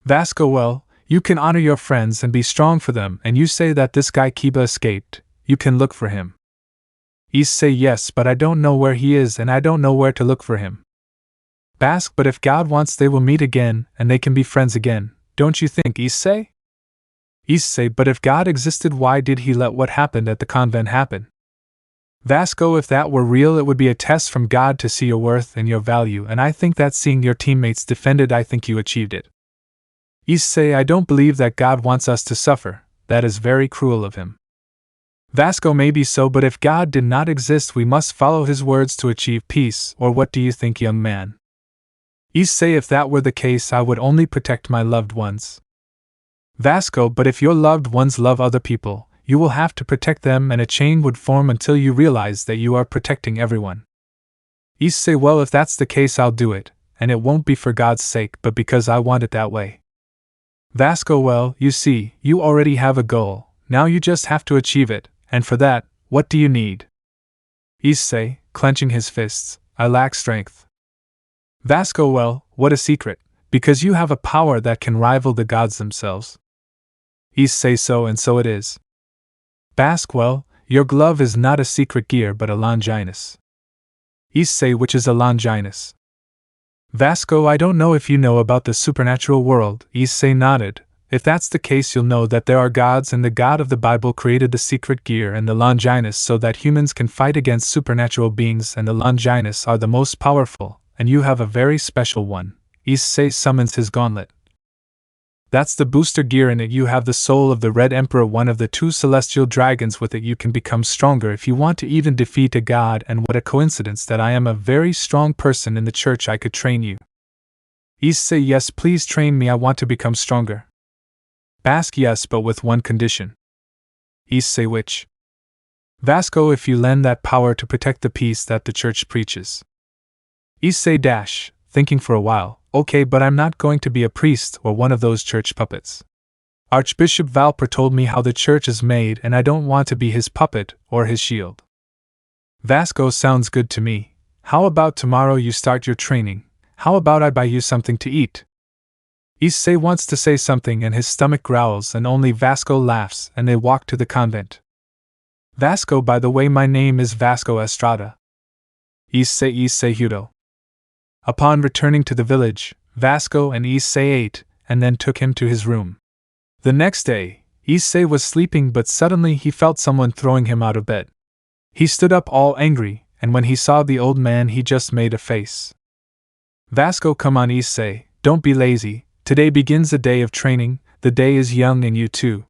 Vasco, well, you can honor your friends and be strong for them, and you say that this guy Kiba escaped. You can look for him. Issei, yes, but I don't know where he is and I don't know where to look for him. Bask, but if God wants they will meet again and they can be friends again, don't you think, Issei? Issei, but if God existed, why did he let what happened at the convent happen? Vasco, if that were real, it would be a test from God to see your worth and your value, and I think that seeing your teammates defended, I think you achieved it. Issei, I don't believe that God wants us to suffer. That is very cruel of him. Vasco, maybe so, but if God did not exist, we must follow his words to achieve peace, or what do you think, young man? Issei, if that were the case, I would only protect my loved ones. Vasco, but if your loved ones love other people, you will have to protect them, and a chain would form until you realize that you are protecting everyone. Issei, well, if that's the case, I'll do it, and it won't be for God's sake, but because I want it that way. Vasco, well, you see, you already have a goal, now you just have to achieve it, and for that, what do you need? Issei, clenching his fists, I lack strength. Vasco, well, what a secret, because you have a power that can rival the gods themselves. Issei, so and so it is. Bask, well, your glove is not a secret gear but a Longinus. Issei, which is a Longinus? Vasco, I don't know if you know about the supernatural world. Issei nodded. If that's the case, you'll know that there are gods, and the God of the Bible created the secret gear and the Longinus so that humans can fight against supernatural beings, and the Longinus are the most powerful, and you have a very special one. Issei summons his gauntlet. That's the booster gear. In it you have the soul of the Red Emperor, one of the two celestial dragons. With it you can become stronger if you want to even defeat a god, and what a coincidence that I am a very strong person in the church. I could train you. Issei, yes, please train me, I want to become stronger. Bask, yes, but with one condition. Issei, which? Vasco, if you lend that power to protect the peace that the church preaches. Issei dash, thinking for a while. Okay, but I'm not going to be a priest or one of those church puppets. Archbishop Valper told me how the church is made, and I don't want to be his puppet or his shield. Vasco, sounds good to me. How about tomorrow you start your training? How about I buy you something to eat? Issei wants to say something and his stomach growls, and only Vasco laughs, and they walk to the Vasco, by the way, my name is Vasco Strada. Issei Hudo. Upon returning to the village, Vasco and Issei ate, and then took him to his room. The next day, Issei was sleeping, but suddenly he felt someone throwing him out of bed. He stood up all angry, and when he saw the old man he just made a face. Vasco, come on Issei, don't be lazy, today begins a day of training, the day is young and you too.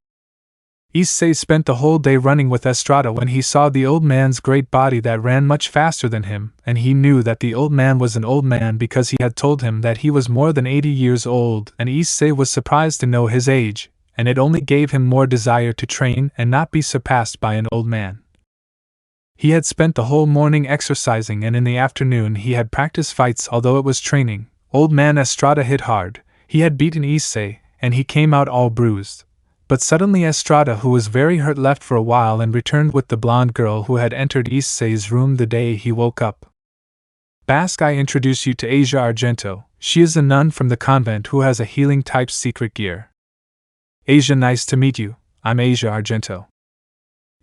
Issei spent the whole day running with Estrada when he saw the old man's great body that ran much faster than him, and he knew that the old man was an old man because he had told him that he was more than 80 years old, and Issei was surprised to know his age, and it only gave him more desire to train and not be surpassed by an old man. He had spent the whole morning exercising, and in the afternoon he had practiced fights. Although it was training, old man Estrada hit hard. He had beaten Issei, and he came out all bruised. But suddenly Estrada, who was very hurt, left for a while and returned with the blonde girl who had entered Issei's room the day he woke up. Bask, I introduce you to Asia Argento. She is a nun from the convent who has a healing type secret gear. Asia, nice to meet you. I'm Asia Argento.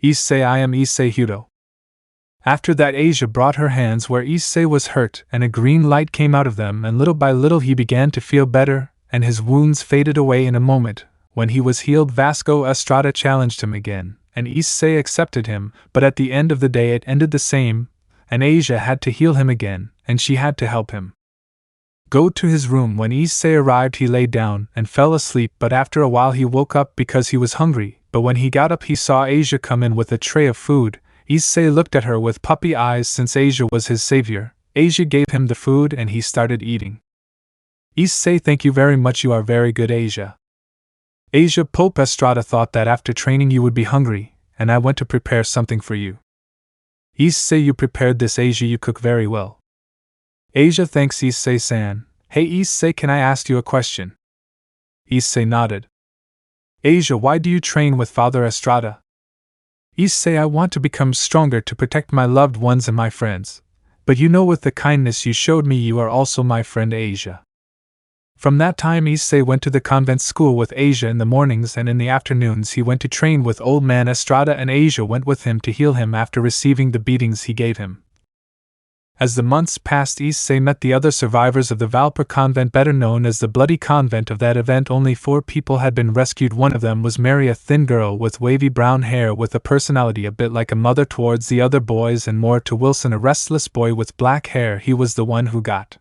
Issei, I am Issei Hudo. After that, Asia brought her hands where Issei was hurt, and a green light came out of them, and little by little he began to feel better, and his wounds faded away in a moment. When he was healed, Vasco Estrada challenged him again, and Issei accepted him, but at the end of the day it ended the same, and Asia had to heal him again, and she had to help him go to his room. When Issei arrived, he lay down and fell asleep, but after a while he woke up because he was hungry. But when he got up, he saw Asia come in with a tray of food. Issei looked at her with puppy eyes since Asia was his savior. Asia gave him the food and he started eating. Issei, thank you very much, you are very good, Asia. Asia, Pope Estrada thought that after training you would be hungry, and I went to prepare something for you. Issei, you prepared this, Asia, you cook very well. Asia, thanks, Issei-san. Hey Issei, can I ask you a question? Issei nodded. Asia, why do you train with Father Estrada? Issei, I want to become stronger to protect my loved ones and my friends. But you know, with the kindness you showed me, you are also my friend, Asia. From that time, Issei went to the convent school with Asia in the mornings, and in the afternoons he went to train with old man Estrada, and Asia went with him to heal him after receiving the beatings he gave him. As the months passed, Issei met the other survivors of the Valper convent, better known as the Bloody Convent. Of that event, only 4 people had been rescued. One of them was Mary, a thin girl with wavy brown hair with a personality a bit like a mother towards the other boys, and more to Wilson, a restless boy with black hair. He was the one who got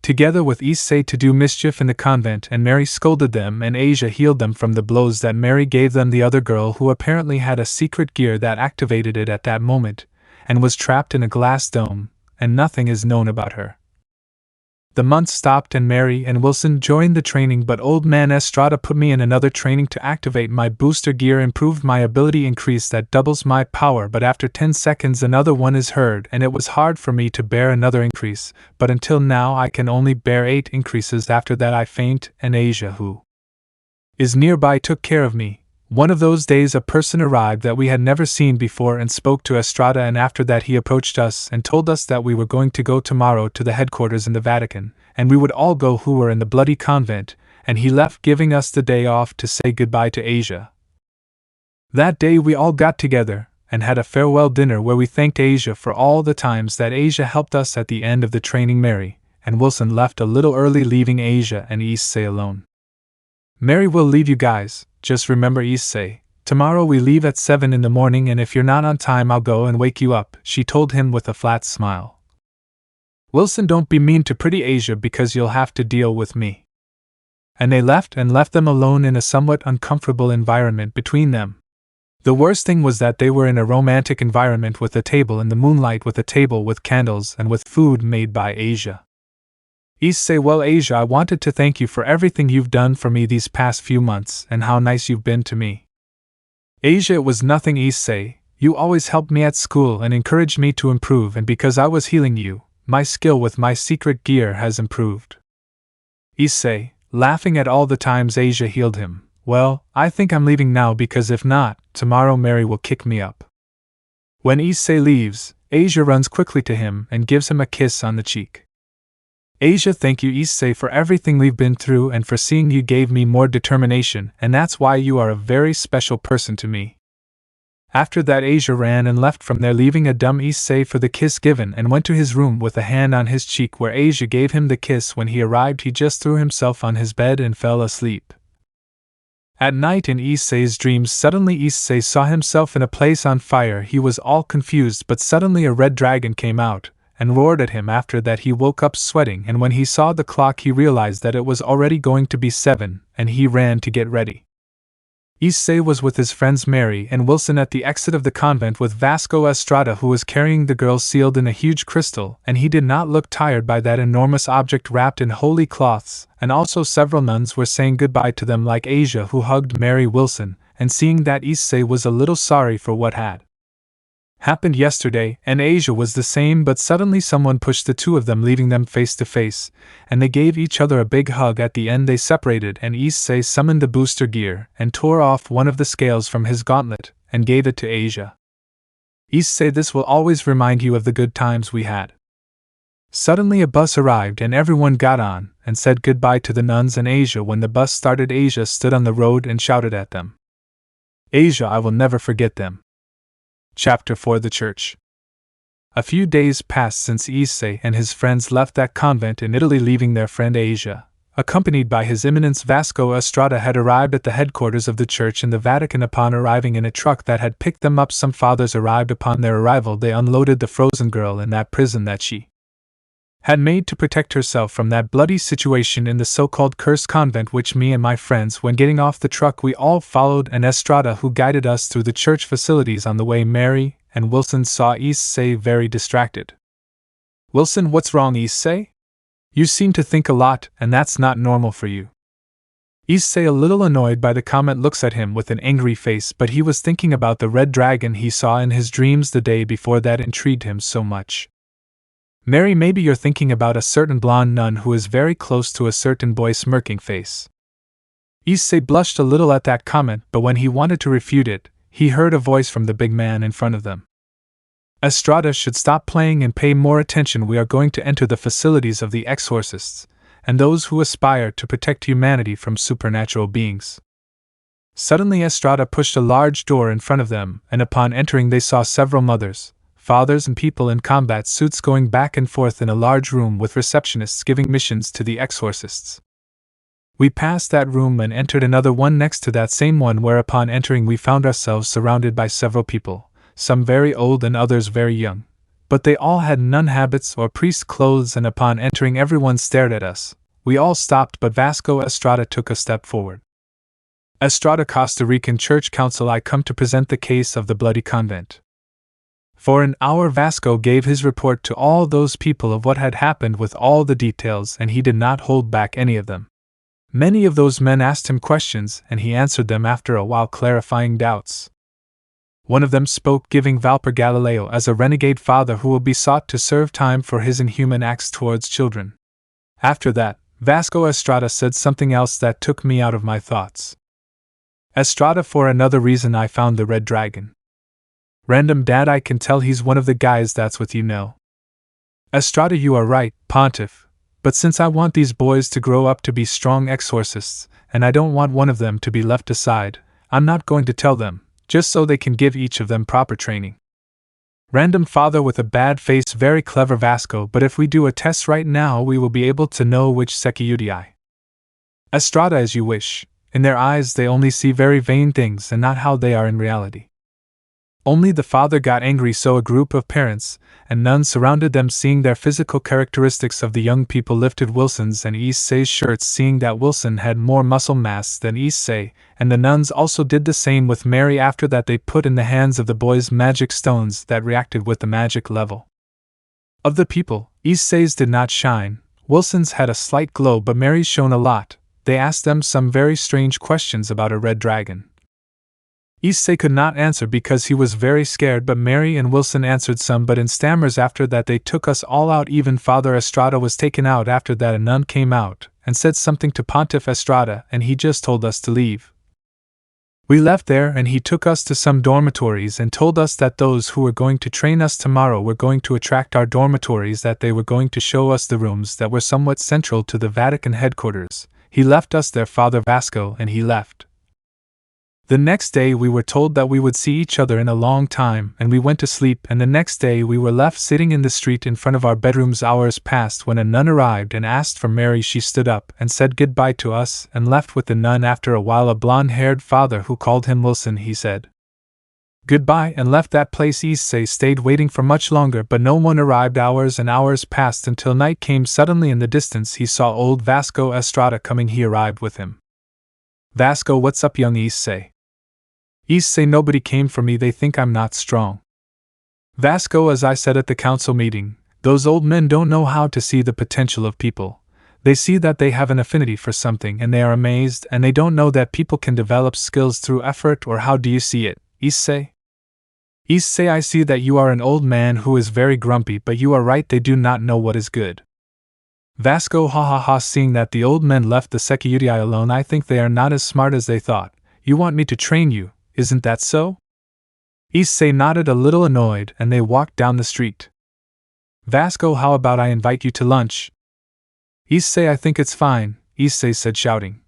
together with Issei to do mischief in the convent, and Mary scolded them and Asia healed them from the blows that Mary gave them. The other girl, who apparently had a secret gear that activated it at that moment, and was trapped in a glass dome, and nothing is known about her. The months stopped and Mary and Wilson joined the training, but old man Estrada put me in another training to activate my booster gear, improved my ability, increase that doubles my power, but after 10 seconds another one is heard, and it was hard for me to bear another increase, but until now I can only bear 8 increases. After that I faint, and Asia, who is nearby, took care of me. One of those days a person arrived that we had never seen before and spoke to Estrada, and after that he approached us and told us that we were going to go tomorrow to the headquarters in the Vatican, and we would all go who were in the Bloody Convent, and he left, giving us the day off to say goodbye to Asia. That day we all got together and had a farewell dinner where we thanked Asia for all the times that Asia helped us. At the end of the training, Mary and Wilson left a little early, leaving Asia and Issei alone. Mary will leave you guys. Just remember, Issei, tomorrow we leave at 7 in the morning, and if you're not on time I'll go and wake you up, she told him with a flat smile. Wilson, don't be mean to pretty Asia because you'll have to deal with me. And they left them alone in a somewhat uncomfortable environment between them. The worst thing was that they were in a romantic environment with a table in the moonlight, with a table with candles and with food made by Asia. Issei, well Asia, I wanted to thank you for everything you've done for me these past few months and how nice you've been to me. Asia, it was nothing, Issei. You always helped me at school and encouraged me to improve, and because I was healing you, my skill with my secret gear has improved. Issei, laughing at all the times Asia healed him. Well, I think I'm leaving now, because if not, tomorrow Mary will kick me up. When Issei leaves, Asia runs quickly to him and gives him a kiss on the cheek. Asia, thank you, Issei, for everything we've been through and for seeing you gave me more determination, and that's why you are a very special person to me. After that Asia ran and left from there, leaving a dumb Issei for the kiss given, and went to his room with a hand on his cheek where Asia gave him the kiss. When he arrived, he just threw himself on his bed and fell asleep. At night in Issei's dreams, suddenly Issei saw himself in a place on fire. He was all confused, but suddenly a red dragon came out and roared at him. After that he woke up sweating, and when he saw the clock he realized that it was already going to be 7, and he ran to get ready. Issei was with his friends Mary and Wilson at the exit of the convent with Vasco Strada, who was carrying the girl sealed in a huge crystal, and he did not look tired by that enormous object wrapped in holy cloths, and also several nuns were saying goodbye to them, like Asia, who hugged Mary Wilson, and seeing that Issei was a little sorry for what had happened yesterday, and Asia was the same, but suddenly someone pushed the two of them, leaving them face to face, and they gave each other a big hug. At the end they separated, and Issei summoned the booster gear and tore off one of the scales from his gauntlet and gave it to Asia. Issei, this will always remind you of the good times we had. Suddenly a bus arrived and everyone got on and said goodbye to the nuns and Asia. When the bus started, Asia stood on the road and shouted at them. Asia, I will never forget them. Chapter 4: The Church. A few days passed since Issei and his friends left that convent in Italy, leaving their friend Asia, accompanied by His Eminence Vasco Strada, had arrived at the headquarters of the church in the Vatican. Upon arriving in a truck that had picked them up, some fathers arrived. Upon their arrival, they unloaded the frozen girl in that prison that she had made to protect herself from that bloody situation in the so-called cursed convent, which me and my friends, when getting off the truck, we all followed, and Estrada, who guided us through the church facilities. On the way, Mary and Wilson saw Issei very distracted. "Wilson, what's wrong, Issei? You seem to think a lot, and that's not normal for you." Issei, a little annoyed by the comment, looks at him with an angry face, but he was thinking about the red dragon he saw in his dreams the day before that intrigued him so much. "Mary, maybe you're thinking about a certain blonde nun who is very close to a certain boy." Smirking face. Issei blushed a little at that comment, but when he wanted to refute it, he heard a voice from the big man in front of them. "Estrada should stop playing and pay more attention. We are going to enter the facilities of the exorcists, and those who aspire to protect humanity from supernatural beings." Suddenly Estrada pushed a large door in front of them, and upon entering they saw several mothers, fathers and people in combat suits going back and forth in a large room with receptionists giving missions to the exorcists. We passed that room and entered another one next to that same one, where upon entering we found ourselves surrounded by several people, some very old and others very young, but they all had nun habits or priest clothes, and upon entering everyone stared at us. We all stopped, but Vasco Strada took a step forward. "Estrada, Costa Rican Church Council, I come to present the case of the bloody convent." For an hour Vasco gave his report to all those people of what had happened with all the details, and he did not hold back any of them. Many of those men asked him questions, and he answered them after a while, clarifying doubts. One of them spoke, giving Valper Galileo as a renegade father who will be sought to serve time for his inhuman acts towards children. After that, Vasco Strada said something else that took me out of my thoughts. "Strada, for another reason I found the red dragon." "Random, Dad, I can tell he's one of the guys that's with you now." "Strada, you are right, Pontiff, but since I want these boys to grow up to be strong exorcists, and I don't want one of them to be left aside, I'm not going to tell them, just so they can give each of them proper training." "Random, father with a bad face, very clever, Vasco, but if we do a test right now we will be able to know which Secchiudi." "Strada, as you wish. In their eyes they only see very vain things and not how they are in reality." Only the father got angry, so a group of parents and nuns surrounded them. Seeing their physical characteristics of the young people lifted Wilson's and Issei's shirts, seeing that Wilson had more muscle mass than Issei, and the nuns also did the same with Mary. After that they put in the hands of the boys magic stones that reacted with the magic level. Of the people, Issei's did not shine, Wilson's had a slight glow, but Mary's shone a lot. They asked them some very strange questions about a red dragon. Issei could not answer because he was very scared, but Mary and Wilson answered some, but in stammers. After that they took us all out. Even Father Strada was taken out. After that a nun came out and said something to Pontiff Strada, and he just told us to leave. We left there, and he took us to some dormitories and told us that those who were going to train us tomorrow were going to attract our dormitories, that they were going to show us the rooms that were somewhat central to the Vatican headquarters. He left us there, Father Vasco, and he left. The next day we were told that we would see each other in a long time, and we went to sleep, and the next day we were left sitting in the street in front of our bedrooms. Hours passed when a nun arrived and asked for Mary. She stood up and said goodbye to us and left with the nun. After a while a blonde-haired father who called him Wilson, he said goodbye and left that place. Issei stayed waiting for much longer, but no one arrived. Hours and hours passed until night came. Suddenly in the distance he saw old Vasco Strada coming. He arrived with him. "Vasco, what's up, young Issei?" "Issei, nobody came for me, they think I'm not strong." "Vasco, as I said at the council meeting, those old men don't know how to see the potential of people. They see that they have an affinity for something and they are amazed, and they don't know that people can develop skills through effort. Or how do you see it, Issei?" "Issei, I see that you are an old man who is very grumpy, but you are right, they do not know what is good." Vasco, ha ha ha. Seeing that the old men left the Secchiudi alone, I think they are not as smart as they thought. "You want me to train you, isn't that so?" Issei nodded, a little annoyed, and they walked down the street. "Vasco, how about I invite you to lunch?" "Issei, I think it's fine," Issei said, shouting.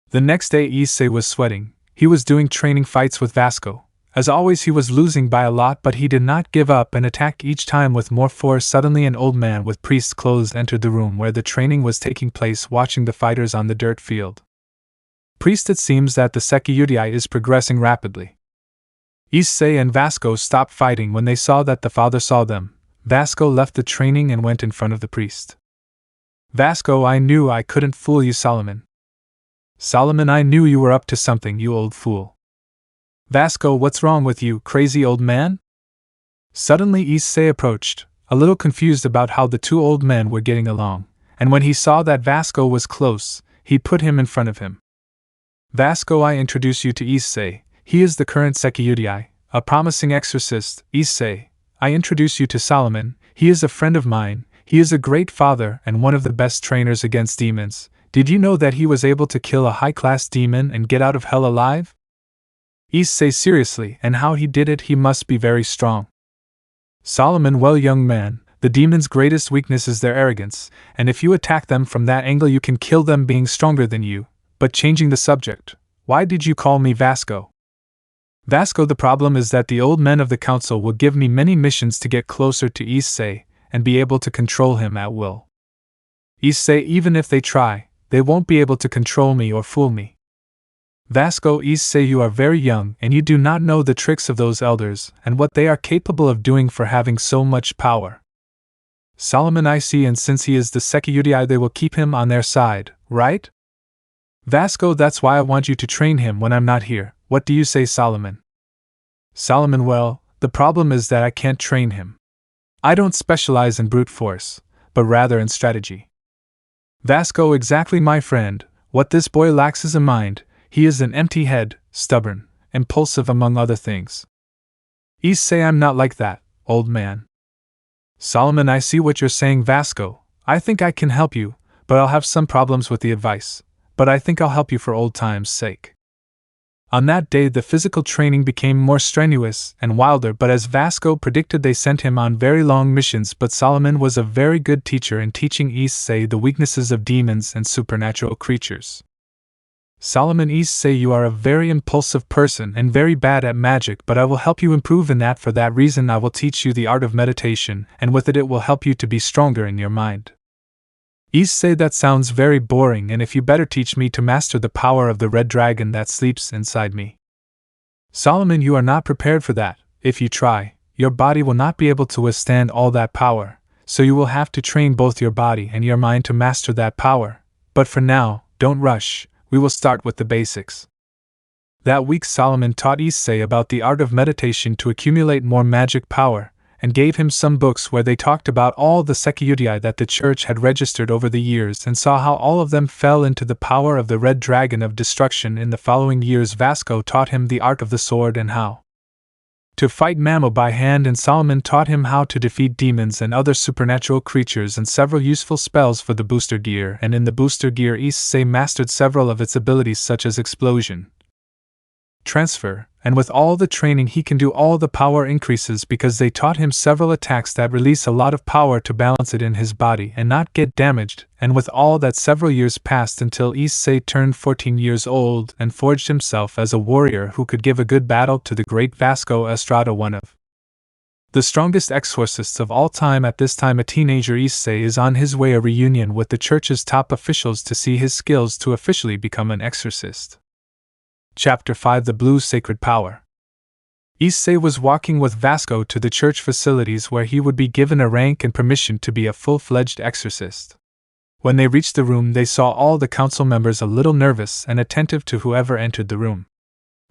The next day Issei was sweating. He was doing training fights with Vasco, As always, he was losing by a lot, but he did not give up and attacked each time with more force. Suddenly, an old man with priest's clothes entered the room where the training was taking place, watching the fighters on the dirt field. Priest, it seems that the Sekiyutai is progressing rapidly. Issei and Vasco stopped fighting when they saw that the father saw them. Vasco left the training and went in front of the priest. Vasco, I knew I couldn't fool you, Solomon. Solomon, I knew you were up to something, you old fool. Vasco, what's wrong with you, crazy old man? Suddenly Issei approached, a little confused about how the two old men were getting along, and when he saw that Vasco was close, he put him in front of him. Vasco, I introduce you to Issei. He is the current Sekiyutai, a promising exorcist. Issei, I introduce you to Solomon. He is a friend of mine. He is a great father and one of the best trainers against demons. Did you know that he was able to kill a high-class demon and get out of hell alive? Issei, seriously, and how he did it? He must be very strong. Solomon, well, young man, the demons' greatest weakness is their arrogance, and if you attack them from that angle you can kill them being stronger than you. But changing the subject, why did you call me Vasco? Vasco, the problem is that the old men of the council will give me many missions to get closer to Issei and be able to control him at will. Issei, even if they try, they won't be able to control me or fool me. Vasco, Issei, you are very young and you do not know the tricks of those elders and what they are capable of doing for having so much power. Solomon, I see, and since he is the Sekiyutai, they will keep him on their side, right? Vasco, that's why I want you to train him when I'm not here. What do you say, Solomon? Solomon, well, the problem is that I can't train him. I don't specialize in brute force, but rather in strategy. Vasco, exactly, my friend. What this boy lacks is a mind. He is an empty head, stubborn, impulsive, among other things. Issei, I'm not like that, old man. Solomon, I see what you're saying, Vasco. I think I can help you, but I'll have some problems with the advice. But I think I'll help you for old time's sake. On that day the physical training became more strenuous and wilder, but as Vasco predicted they sent him on very long missions. But Solomon was a very good teacher in teaching Issei the weaknesses of demons and supernatural creatures. Solomon, Issei, you are a very impulsive person and very bad at magic, but I will help you improve in that. For that reason I will teach you the art of meditation, and with it will help you to be stronger in your mind. Issei, that sounds very boring, and if you better teach me to master the power of the red dragon that sleeps inside me. Solomon, you are not prepared for that. If you try, your body will not be able to withstand all that power, so you will have to train both your body and your mind to master that power. But for now, don't rush, we will start with the basics. That week Solomon taught Issei about the art of meditation to accumulate more magic power, and gave him some books where they talked about all the Sekiyutai that the church had registered over the years and saw how all of them fell into the power of the red dragon of destruction. In the following years Vasco taught him the art of the sword and how to fight Mamo by hand, and Solomon taught him how to defeat demons and other supernatural creatures and several useful spells for the booster gear, and in the booster gear Issei mastered several of its abilities such as explosion, transfer, and with all the training he can do all the power increases because they taught him several attacks that release a lot of power to balance it in his body and not get damaged. And with all that several years passed until Issei turned 14 years old and forged himself as a warrior who could give a good battle to the great Vasco Strada, one of the strongest exorcists of all time. At this time a teenager, Issei is on his way a reunion with the church's top officials to see his skills to officially become an exorcist. Chapter 5: The Blue Sacred Power. Issei was walking with Vasco to the church facilities where he would be given a rank and permission to be a full-fledged exorcist. When they reached the room they saw all the council members a little nervous and attentive to whoever entered the room.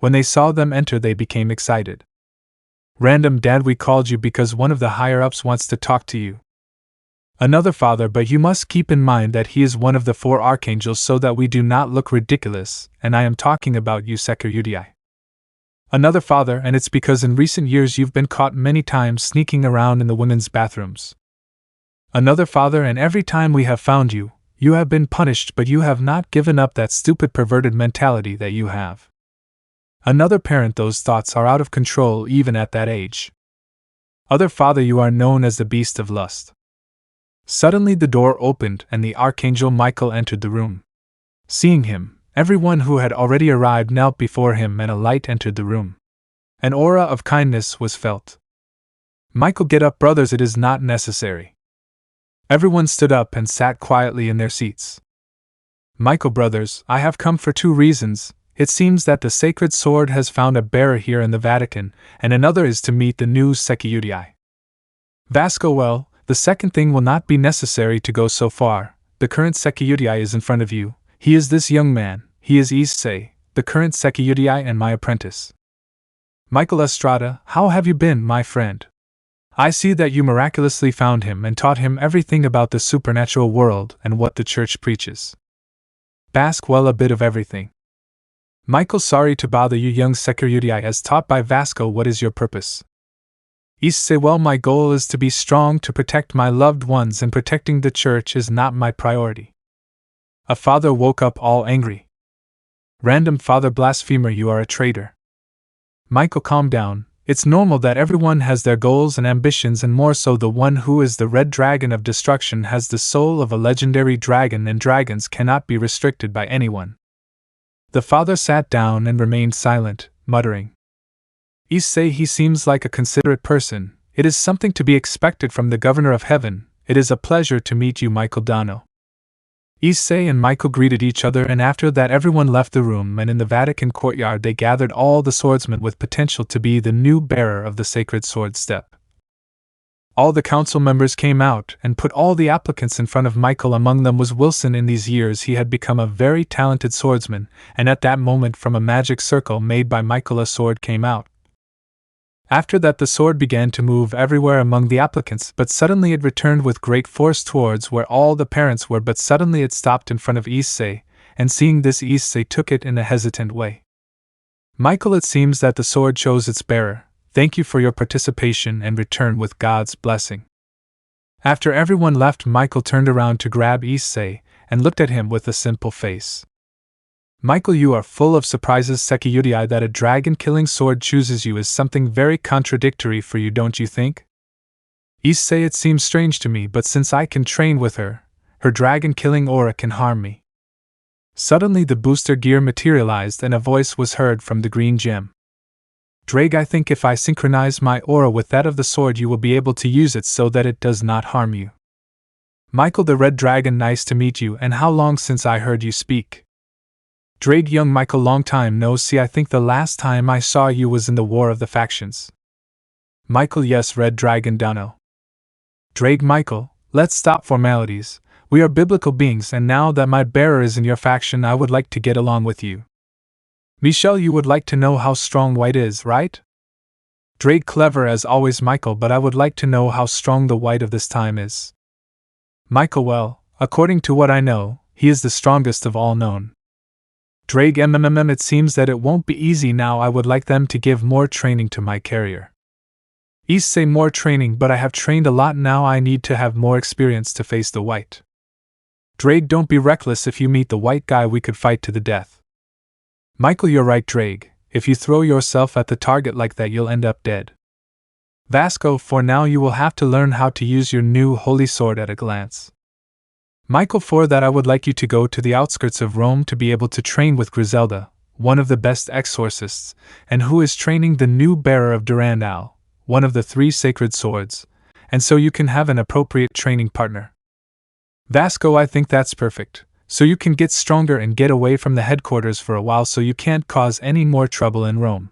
When they saw them enter they became excited. "Random Dad, we called you because one of the higher-ups wants to talk to you." "Another father, but you must keep in mind that he is one of the 4 archangels so that we do not look ridiculous, and I am talking about you, Sekiyutai." "Another father, and it's because in recent years you've been caught many times sneaking around in the women's bathrooms." "Another father, and every time we have found you, you have been punished, but you have not given up that stupid perverted mentality that you have." "Another parent, those thoughts are out of control even at that age." "Other father, you are known as the beast of lust." Suddenly the door opened and the Archangel Michael entered the room. Seeing him, everyone who had already arrived knelt before him and a light entered the room. An aura of kindness was felt. Michael, get up, brothers, it is not necessary. Everyone stood up and sat quietly in their seats. Michael, brothers, I have come for 2 reasons. It seems that the sacred sword has found a bearer here in the Vatican, and another is to meet the new Sekiyutai. Vasco, well, the second thing will not be necessary to go so far. The current Sekiyutai is in front of you. He is this young man. He is Issei, the current Sekiyutai and my apprentice. Michael Strada, how have you been, my friend? I see that you miraculously found him and taught him everything about the supernatural world and what the church preaches. Vasco, well, a bit of everything. Michael, sorry to bother you, young Sekiyutai, as taught by Vasco. What is your purpose? Issei, well, my goal is to be strong to protect my loved ones, and protecting the church is not my priority. A father woke up all angry. Random father blasphemer, you are a traitor. Michael, calm down. It's normal that everyone has their goals and ambitions, and more so the one who is the red dragon of destruction has the soul of a legendary dragon, and dragons cannot be restricted by anyone. The father sat down and remained silent, muttering. Issei, he seems like a considerate person. It is something to be expected from the governor of heaven. It is a pleasure to meet you, Michael Dano. Issei and Michael greeted each other, and after that everyone left the room, and in the Vatican courtyard they gathered all the swordsmen with potential to be the new bearer of the sacred sword step. All the council members came out and put all the applicants in front of Michael. Among them was Wilson. In these years he had become a very talented swordsman, and at that moment from a magic circle made by Michael a sword came out. After that the sword began to move everywhere among the applicants, but suddenly it returned with great force towards where all the parents were, but suddenly it stopped in front of Issei, and seeing this Issei took it in a hesitant way. Michael, it seems that the sword chose its bearer. Thank you for your participation and return with God's blessing. After everyone left, Michael turned around to grab Issei and looked at him with a simple face. Michael, you are full of surprises. Sekiyutai, that a dragon-killing sword chooses you is something very contradictory for you, don't you think? Issei, it seems strange to me, but since I can train with her, her dragon-killing aura can harm me. Suddenly the booster gear materialized and a voice was heard from the green gem. Drake, I think if I synchronize my aura with that of the sword you will be able to use it so that it does not harm you. Michael the Red Dragon, nice to meet you, and how long since I heard you speak? Drake, young Michael, long time no see, I think the last time I saw you was in the War of the Factions. Michael, yes, Red Dragon Dano. Drake, Michael, let's stop formalities. We are biblical beings, and now that my bearer is in your faction I would like to get along with you. Michelle, you would like to know how strong white is, right? Drake, clever as always Michael, but I would like to know how strong the white of this time is. Michael, well, according to what I know, he is the strongest of all known. Drake, it seems that it won't be easy now. I would like them to give more training to my carrier. Issei, more training, but I have trained a lot now. I need to have more experience to face the white. Drake, don't be reckless. If you meet the white guy we could fight to the death. Michael, you're right, Drake. If you throw yourself at the target like that you'll end up dead. Vasco, for now you will have to learn how to use your new holy sword at a glance. Michael, for that I would like you to go to the outskirts of Rome to be able to train with Griselda, one of the best exorcists, and who is training the new bearer of Durandal, one of the 3 sacred swords, and so you can have an appropriate training partner. Vasco, I think that's perfect, so you can get stronger and get away from the headquarters for a while so you can't cause any more trouble in Rome.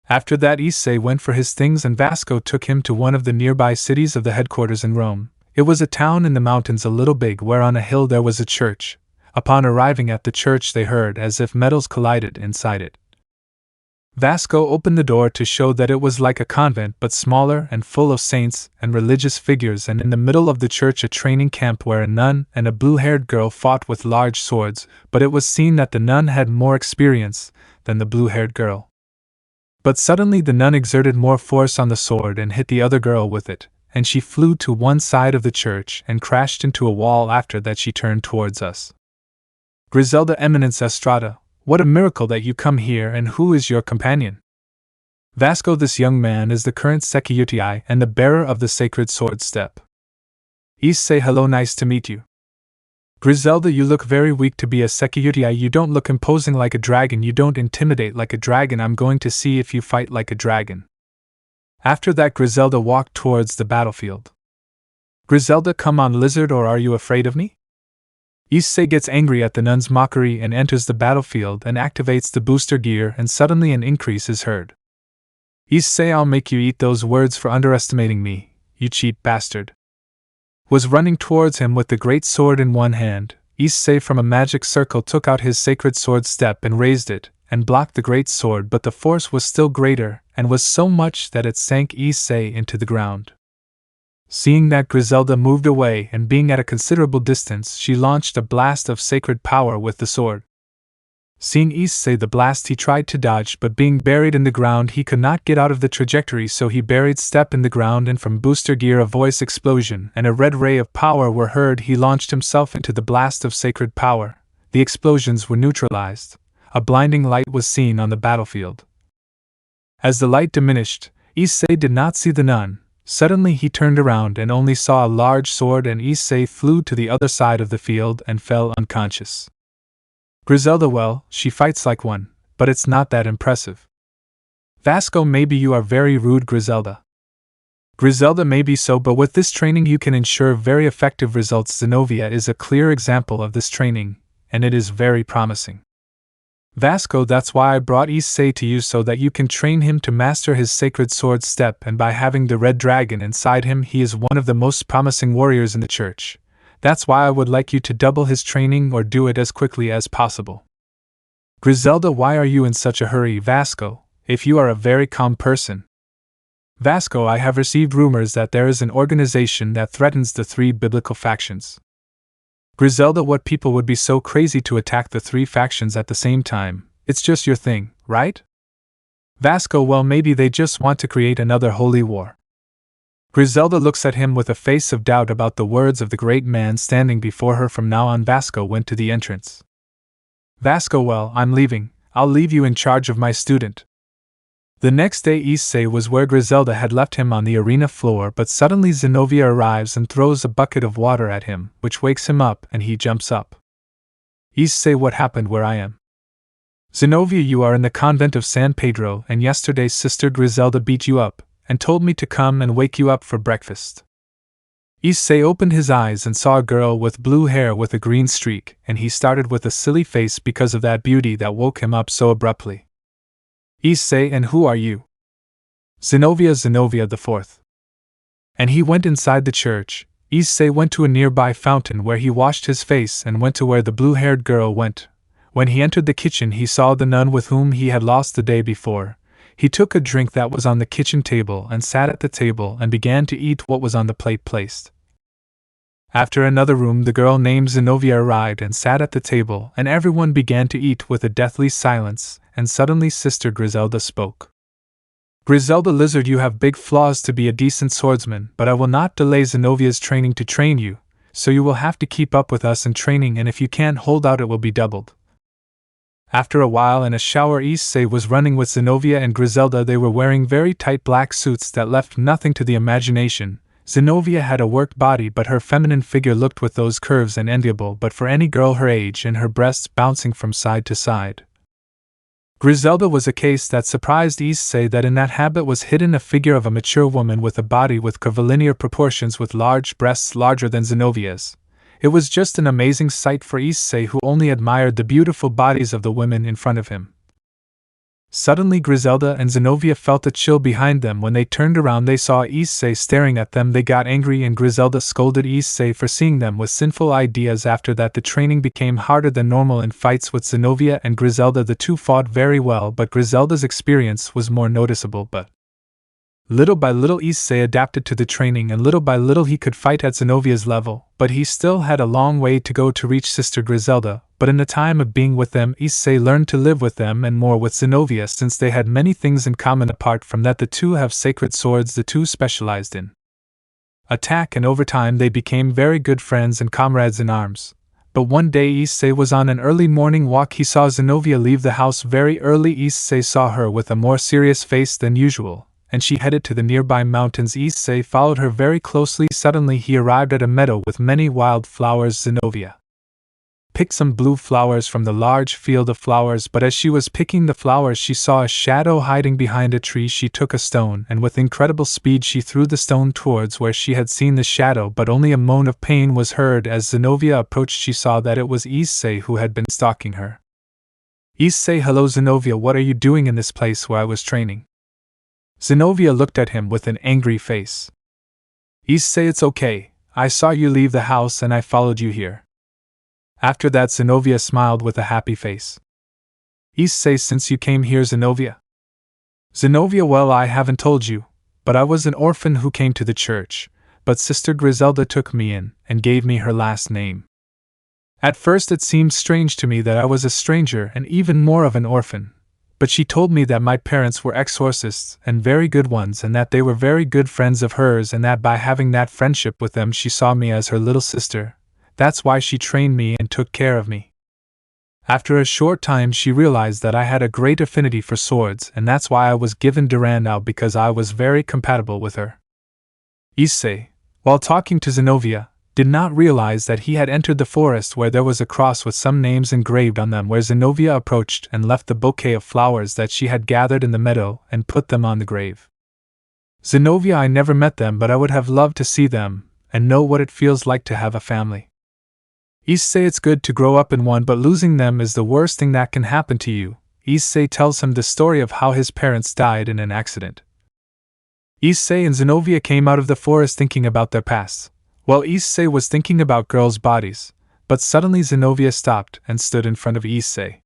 After that Issei went for his things and Vasco took him to one of the nearby cities of the headquarters in Rome. It was a town in the mountains a little big where on a hill there was a church. Upon arriving at the church they heard as if metals collided inside it. Vasco opened the door to show that it was like a convent but smaller and full of saints and religious figures, and in the middle of the church a training camp where a nun and a blue-haired girl fought with large swords, but it was seen that the nun had more experience than the blue-haired girl. But suddenly the nun exerted more force on the sword and hit the other girl with it, and she flew to one side of the church and crashed into a wall. After that she turned towards us. Griselda, Eminence Estrada, what a miracle that you come here, and who is your companion? Vasco, this young man is the current Sekiyutai and the bearer of the sacred sword step. Issei, hello, nice to meet you. Griselda, you look very weak to be a Sekiyutai. You don't look imposing like a dragon. You don't intimidate like a dragon. I'm going to see if you fight like a dragon. After that, Griselda walked towards the battlefield. Griselda, come on, lizard, or are you afraid of me? Issei gets angry at the nun's mockery and enters the battlefield and activates the booster gear, and suddenly an increase is heard. Issei, I'll make you eat those words for underestimating me, you cheap bastard. Was running towards him with the great sword in one hand. Issei from a magic circle took out his sacred sword step and raised it, and blocked the great sword, but the force was still greater, and was so much that it sank Issei into the ground. Seeing that, Griselda moved away, and being at a considerable distance, she launched a blast of sacred power with the sword. Seeing Issei the blast, he tried to dodge, but being buried in the ground he could not get out of the trajectory, so he buried step in the ground, and from booster gear a voice explosion and a red ray of power were heard. He launched himself into the blast of sacred power. The explosions were neutralized. A blinding light was seen on the battlefield. As the light diminished, Issei did not see the nun. Suddenly he turned around and only saw a large sword, and Issei flew to the other side of the field and fell unconscious. Griselda, well, she fights like one, but it's not that impressive. Vasco, maybe you are very rude, Griselda. Griselda, maybe so, but with this training you can ensure very effective results. Zenovia is a clear example of this training, and it is very promising. Vasco, that's why I brought Issei to you, so that you can train him to master his sacred sword step, and by having the red dragon inside him he is one of the most promising warriors in the church. That's why I would like you to double his training or do it as quickly as possible. Griselda, why are you in such a hurry, Vasco, if you are a very calm person? Vasco, I have received rumors that there is an organization that threatens the 3 biblical factions. Griselda, what people would be so crazy to attack the 3 factions at the same time? It's just your thing, right? Vasco, well, maybe they just want to create another holy war. Griselda looks at him with a face of doubt about the words of the great man standing before her. From now on, Vasco went to the entrance. Vasco, well, I'm leaving. I'll leave you in charge of my student. The next day, Issei was where Griselda had left him on the arena floor, but suddenly Zenovia arrives and throws a bucket of water at him, which wakes him up, and he jumps up. Issei, what happened where I am? Zenovia, you are in the convent of San Pedro, and yesterday Sister Griselda beat you up and told me to come and wake you up for breakfast. Issei opened his eyes and saw a girl with blue hair with a green streak, and he started with a silly face because of that beauty that woke him up so abruptly. Issei, and who are you? Zenovia the fourth. And he went inside the church. Issei went to a nearby fountain where he washed his face and went to where the blue-haired girl went. When he entered the kitchen, he saw the nun with whom he had lost the day before. He took a drink that was on the kitchen table and sat at the table and began to eat what was on the plate placed. After another room, the girl named Zenovia arrived and sat at the table, and everyone began to eat with a deathly silence, and suddenly Sister Griselda spoke. Griselda, lizard, you have big flaws to be a decent swordsman, but I will not delay Zenovia's training to train you, so you will have to keep up with us in training, and if you can't hold out it will be doubled. After a while, in a shower, Issei was running with Zenovia and Griselda. They were wearing very tight black suits that left nothing to the imagination. Zenovia had a worked body, but her feminine figure looked with those curves and enviable but for any girl her age, and her breasts bouncing from side to side. Griselda was a case that surprised Issei, that in that habit was hidden a figure of a mature woman with a body with curvilinear proportions, with large breasts larger than Zenovia's. It was just an amazing sight for Issei, who only admired the beautiful bodies of the women in front of him. Suddenly Griselda and Zenovia felt a chill behind them. When they turned around, they saw Issei staring at them. They got angry, and Griselda scolded Issei for seeing them with sinful ideas. After that, the training became harder than normal in fights with Zenovia and Griselda. The two fought very well, but Griselda's experience was more noticeable. But little by little Issei adapted to the training, and little by little he could fight at Zenovia's level, but he still had a long way to go to reach Sister Griselda. But in the time of being with them, Issei learned to live with them and more with Zenovia, since they had many things in common. Apart from that, the two have sacred swords the two specialized in attack, and over time they became very good friends and comrades in arms. But one day Issei was on an early morning walk. He saw Zenovia leave the house very early. Issei saw her with a more serious face than usual, and she headed to the nearby mountains. Issei followed her very closely. Suddenly he arrived at a meadow with many wild flowers. Zenovia picked some blue flowers from the large field of flowers, but as she was picking the flowers she saw a shadow hiding behind a tree. She took a stone, and with incredible speed she threw the stone towards where she had seen the shadow, but only a moan of pain was heard. As Zenovia approached she saw that it was Issei who had been stalking her. Issei, hello Zenovia, what are you doing in this place where I was training? Zenovia looked at him with an angry face. Issei, it's okay, I saw you leave the house and I followed you here. After that Zenovia smiled with a happy face. Issei, since you came here Zenovia? Zenovia, well, I haven't told you, but I was an orphan who came to the church, but Sister Griselda took me in and gave me her last name. At first it seemed strange to me that I was a stranger and even more of an orphan, but she told me that my parents were exorcists and very good ones, and that they were very good friends of hers, and that by having that friendship with them she saw me as her little sister. That's why she trained me and took care of me. After a short time she realized that I had a great affinity for swords, and that's why I was given Durandal, because I was very compatible with her. Issei, while talking to Zenovia, did not realize that he had entered the forest where there was a cross with some names engraved on them, where Zenovia approached and left the bouquet of flowers that she had gathered in the meadow and put them on the grave. Zenovia, I never met them, but I would have loved to see them and know what it feels like to have a family. Issei, it's good to grow up in one, but losing them is the worst thing that can happen to you. Issei tells him the story of how his parents died in an accident. Issei and Zenovia came out of the forest thinking about their pasts. Well, Issei was thinking about girls' bodies, but suddenly Zenovia stopped and stood in front of Issei.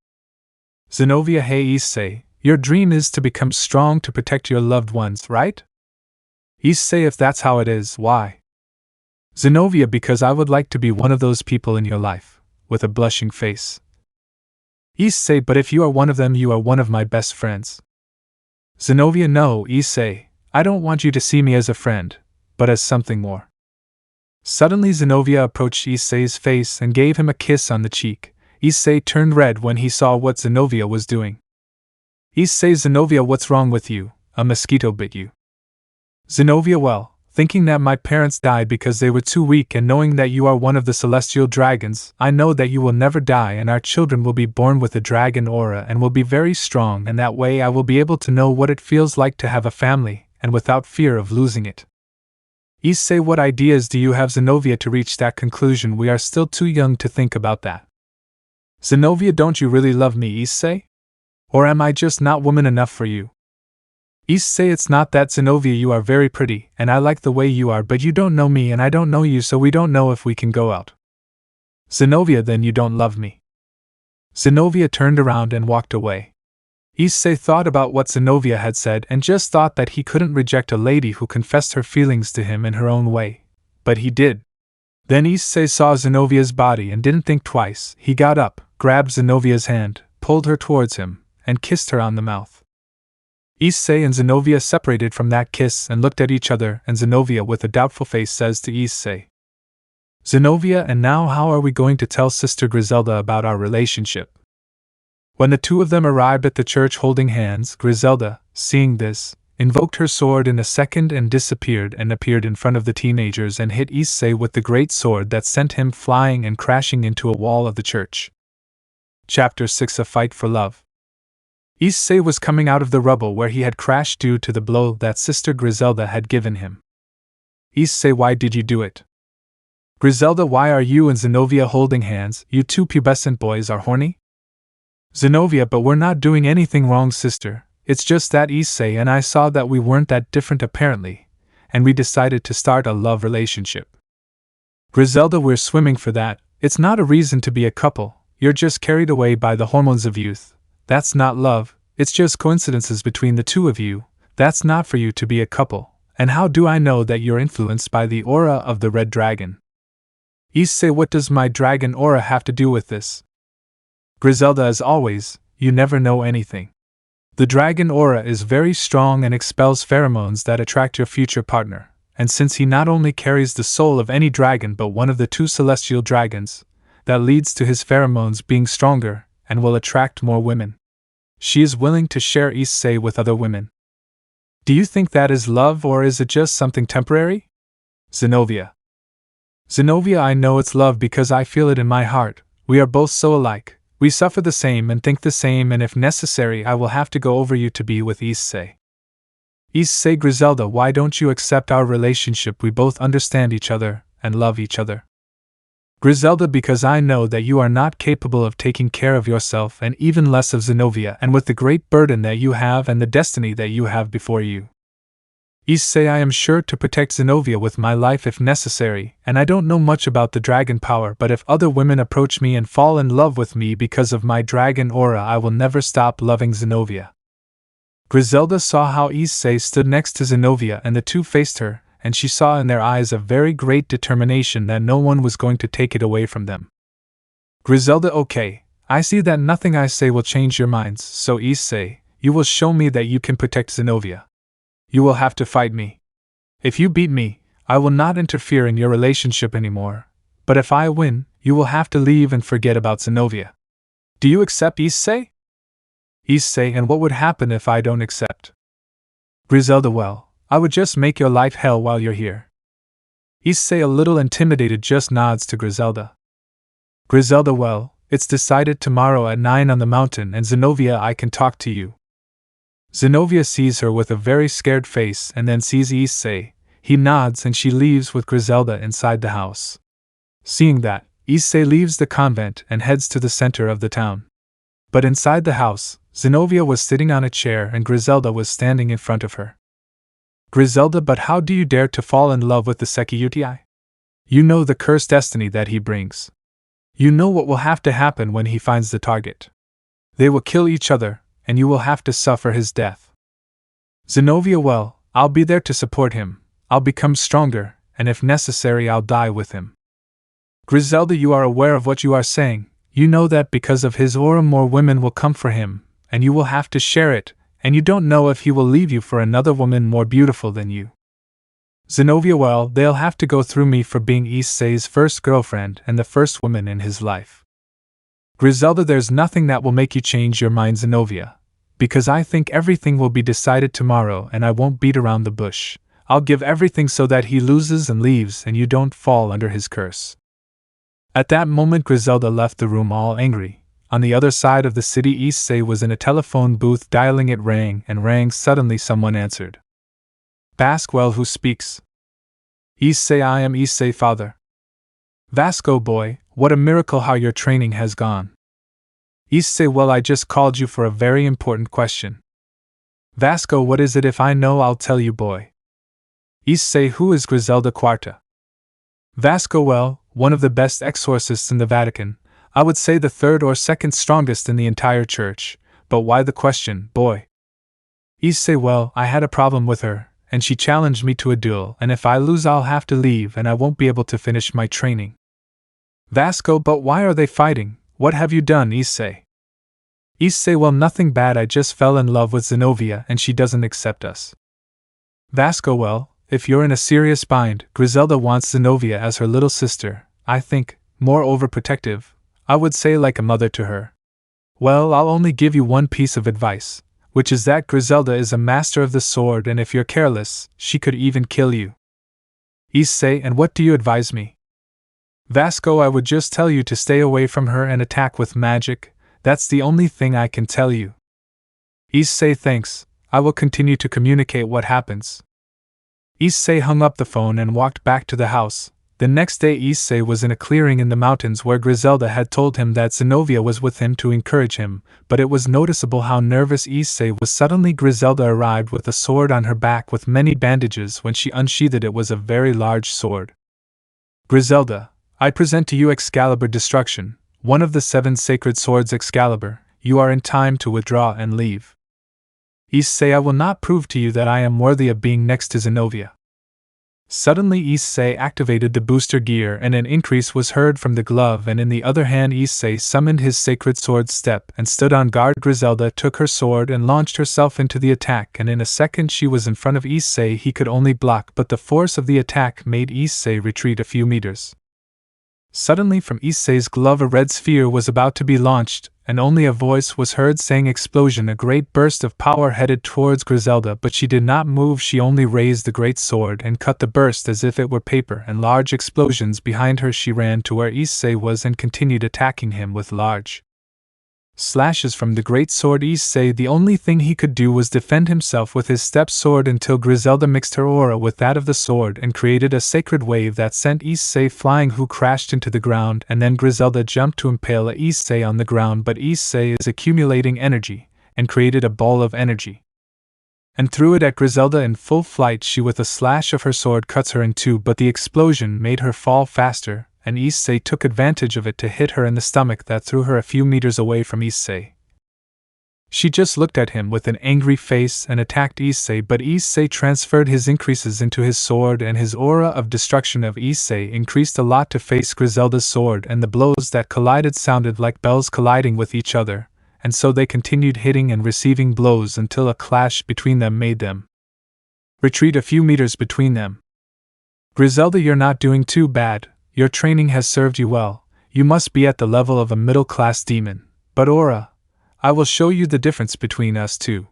Zenovia, hey Issei, your dream is to become strong to protect your loved ones, right? Issei, if that's how it is, why? Zenovia, because I would like to be one of those people in your life, with a blushing face. Issei, but if you are one of them, you are one of my best friends. Zenovia, no, Issei, I don't want you to see me as a friend, but as something more. Suddenly Zenovia approached Issei's face and gave him a kiss on the cheek. Issei turned red when he saw what Zenovia was doing. Issei, Zenovia, what's wrong with you? A mosquito bit you. Zenovia, well, thinking that my parents died because they were too weak, and knowing that you are one of the celestial dragons, I know that you will never die and our children will be born with a dragon aura and will be very strong, and that way I will be able to know what it feels like to have a family, and without fear of losing it. Issei, what ideas do you have, Zenovia, to reach that conclusion? We are still too young to think about that. Zenovia, don't you really love me, Issei? Or am I just not woman enough for you? Issei, it's not that, Zenovia, you are very pretty, and I like the way you are, but you don't know me and I don't know you, so we don't know if we can go out. Zenovia, then you don't love me. Zenovia turned around and walked away. Issei thought about what Zenovia had said and just thought that he couldn't reject a lady who confessed her feelings to him in her own way. But he did. Then Issei saw Zenovia's body and didn't think twice. He got up, grabbed Zenovia's hand, pulled her towards him, and kissed her on the mouth. Issei and Zenovia separated from that kiss and looked at each other, and Zenovia with a doubtful face says to Issei, Zenovia, and now how are we going to tell Sister Griselda about our relationship? When the two of them arrived at the church holding hands, Griselda, seeing this, invoked her sword in a second and disappeared and appeared in front of the teenagers and hit Issei with the great sword that sent him flying and crashing into a wall of the church. Chapter 6: A Fight for Love. Issei was coming out of the rubble where he had crashed due to the blow that Sister Griselda had given him. Issei, why did you do it? Griselda, why are you and Zenovia holding hands? You two pubescent boys are horny? Zenovia, but we're not doing anything wrong, sister. It's just that Issei and I saw that we weren't that different apparently, and we decided to start a love relationship. Griselda, we're swimming for that. It's not a reason to be a couple. You're just carried away by the hormones of youth. That's not love, it's just coincidences between the two of you. That's not for you to be a couple. And how do I know that you're influenced by the aura of the red dragon? Issei, what does my dragon aura have to do with this? Griselda, as always, you never know anything. The dragon aura is very strong and expels pheromones that attract your future partner, and since he not only carries the soul of any dragon but one of the two celestial dragons, that leads to his pheromones being stronger and will attract more women. She is willing to share Issei with other women. Do you think that is love, or is it just something temporary? Zenovia. Zenovia, I know it's love because I feel it in my heart. We are both so alike. We suffer the same and think the same, and if necessary I will have to go over you to be with Issei. Issei, Griselda, why don't you accept our relationship? We both understand each other and love each other. Griselda, because I know that you are not capable of taking care of yourself and even less of Zenovia, and with the great burden that you have and the destiny that you have before you. Issei, I am sure to protect Zenovia with my life if necessary, and I don't know much about the dragon power, but if other women approach me and fall in love with me because of my dragon aura, I will never stop loving Zenovia. Griselda saw how Issei stood next to Zenovia, and the two faced her, and she saw in their eyes a very great determination that no one was going to take it away from them. Griselda, okay, I see that nothing I say will change your minds, so Issei, you will show me that you can protect Zenovia. You will have to fight me. If you beat me, I will not interfere in your relationship anymore, but if I win, you will have to leave and forget about Zenovia. Do you accept, Issei? Issei, and what would happen if I don't accept? Griselda, well, I would just make your life hell while you're here. Issei, a little intimidated, just nods to Griselda. Griselda, well, it's decided. Tomorrow at 9 on the mountain, and Zenovia, I can talk to you. Zenovia sees her with a very scared face and then sees Issei. He nods and she leaves with Griselda inside the house. Seeing that, Issei leaves the convent and heads to the center of the town. But inside the house, Zenovia was sitting on a chair and Griselda was standing in front of her. Griselda, but how do you dare to fall in love with the Sekiyuti? You know the cursed destiny that he brings. You know what will have to happen when he finds the target. They will kill each other, and you will have to suffer his death. Zenovia, well, I'll be there to support him. I'll become stronger, and if necessary I'll die with him. Griselda, you are aware of what you are saying. You know that because of his aura more women will come for him, and you will have to share it, and you don't know if he will leave you for another woman more beautiful than you. Zenovia, well, they'll have to go through me for being Issei's first girlfriend and the first woman in his life. Griselda, there's nothing that will make you change your mind, Zenovia, because I think everything will be decided tomorrow and I won't beat around the bush. I'll give everything so that he loses and leaves and you don't fall under his curse. At that moment Griselda left the room all angry. On the other side of the city, Issei was in a telephone booth dialing. It rang and rang. Suddenly someone answered. Vasco, well, who speaks? Issei, I am Issei, father. Vasco, boy, what a miracle how your training has gone. Issei, well, I just called you for a very important question. Vasco, what is it? If I know, I'll tell you, boy. Issei, who is Griselda Quarta? Vasco, well, one of the best exorcists in the Vatican. I would say the third or second strongest in the entire church. But why the question, boy? Issei, well, I had a problem with her, and she challenged me to a duel, and if I lose I'll have to leave and I won't be able to finish my training. Vasco, but why are they fighting? What have you done, Issei? Issei, well, nothing bad, I just fell in love with Zenovia and she doesn't accept us. Vasco, well, if you're in a serious bind, Griselda wants Zenovia as her little sister, I think, more overprotective, I would say like a mother to her. Well, I'll only give you one piece of advice, which is that Griselda is a master of the sword and if you're careless, she could even kill you. Issei, and what do you advise me? Vasco, I would just tell you to stay away from her and attack with magic, that's the only thing I can tell you. Issei, thanks, I will continue to communicate what happens. Issei hung up the phone and walked back to the house. The next day Issei was in a clearing in the mountains where Griselda had told him that Zenovia was with him to encourage him, but it was noticeable how nervous Issei was. Suddenly Griselda arrived with a sword on her back with many bandages. When she unsheathed it was a very large sword. Griselda, I present to you Excalibur Destruction, one of the 7 sacred swords. Excalibur, you are in time to withdraw and leave. Issei, I will not prove to you that I am worthy of being next to Zenovia. Suddenly Issei activated the booster gear and an increase was heard from the glove, and in the other hand Issei summoned his sacred sword step and stood on guard. Griselda took her sword and launched herself into the attack, and in a second she was in front of Issei. He could only block, but the force of the attack made Issei retreat a few meters. Suddenly from Issei's glove a red sphere was about to be launched, and only a voice was heard saying explosion. A great burst of power headed towards Griselda, but she did not move. She only raised the great sword and cut the burst as if it were paper, and large explosions behind her. She ran to where Issei was and continued attacking him with large slashes from the great sword. Issei, the only thing he could do was defend himself with his step sword until Griselda mixed her aura with that of the sword and created a sacred wave that sent Issei flying, who crashed into the ground, and then Griselda jumped to impale Issei on the ground, but Issei is accumulating energy and created a ball of energy and threw it at Griselda in full flight. She with a slash of her sword cuts her in two, but the explosion made her fall faster, and Issei took advantage of it to hit her in the stomach. That threw her a few meters away from Issei. She just looked at him with an angry face and attacked Issei, but Issei transferred his increases into his sword, and his aura of destruction of Issei increased a lot to face Griselda's sword, and the blows that collided sounded like bells colliding with each other, and so they continued hitting and receiving blows until a clash between them made them retreat a few meters between them. Griselda, you're not doing too bad. Your training has served you well. You must be at the level of a middle-class demon. But Aura, I will show you the difference between us two.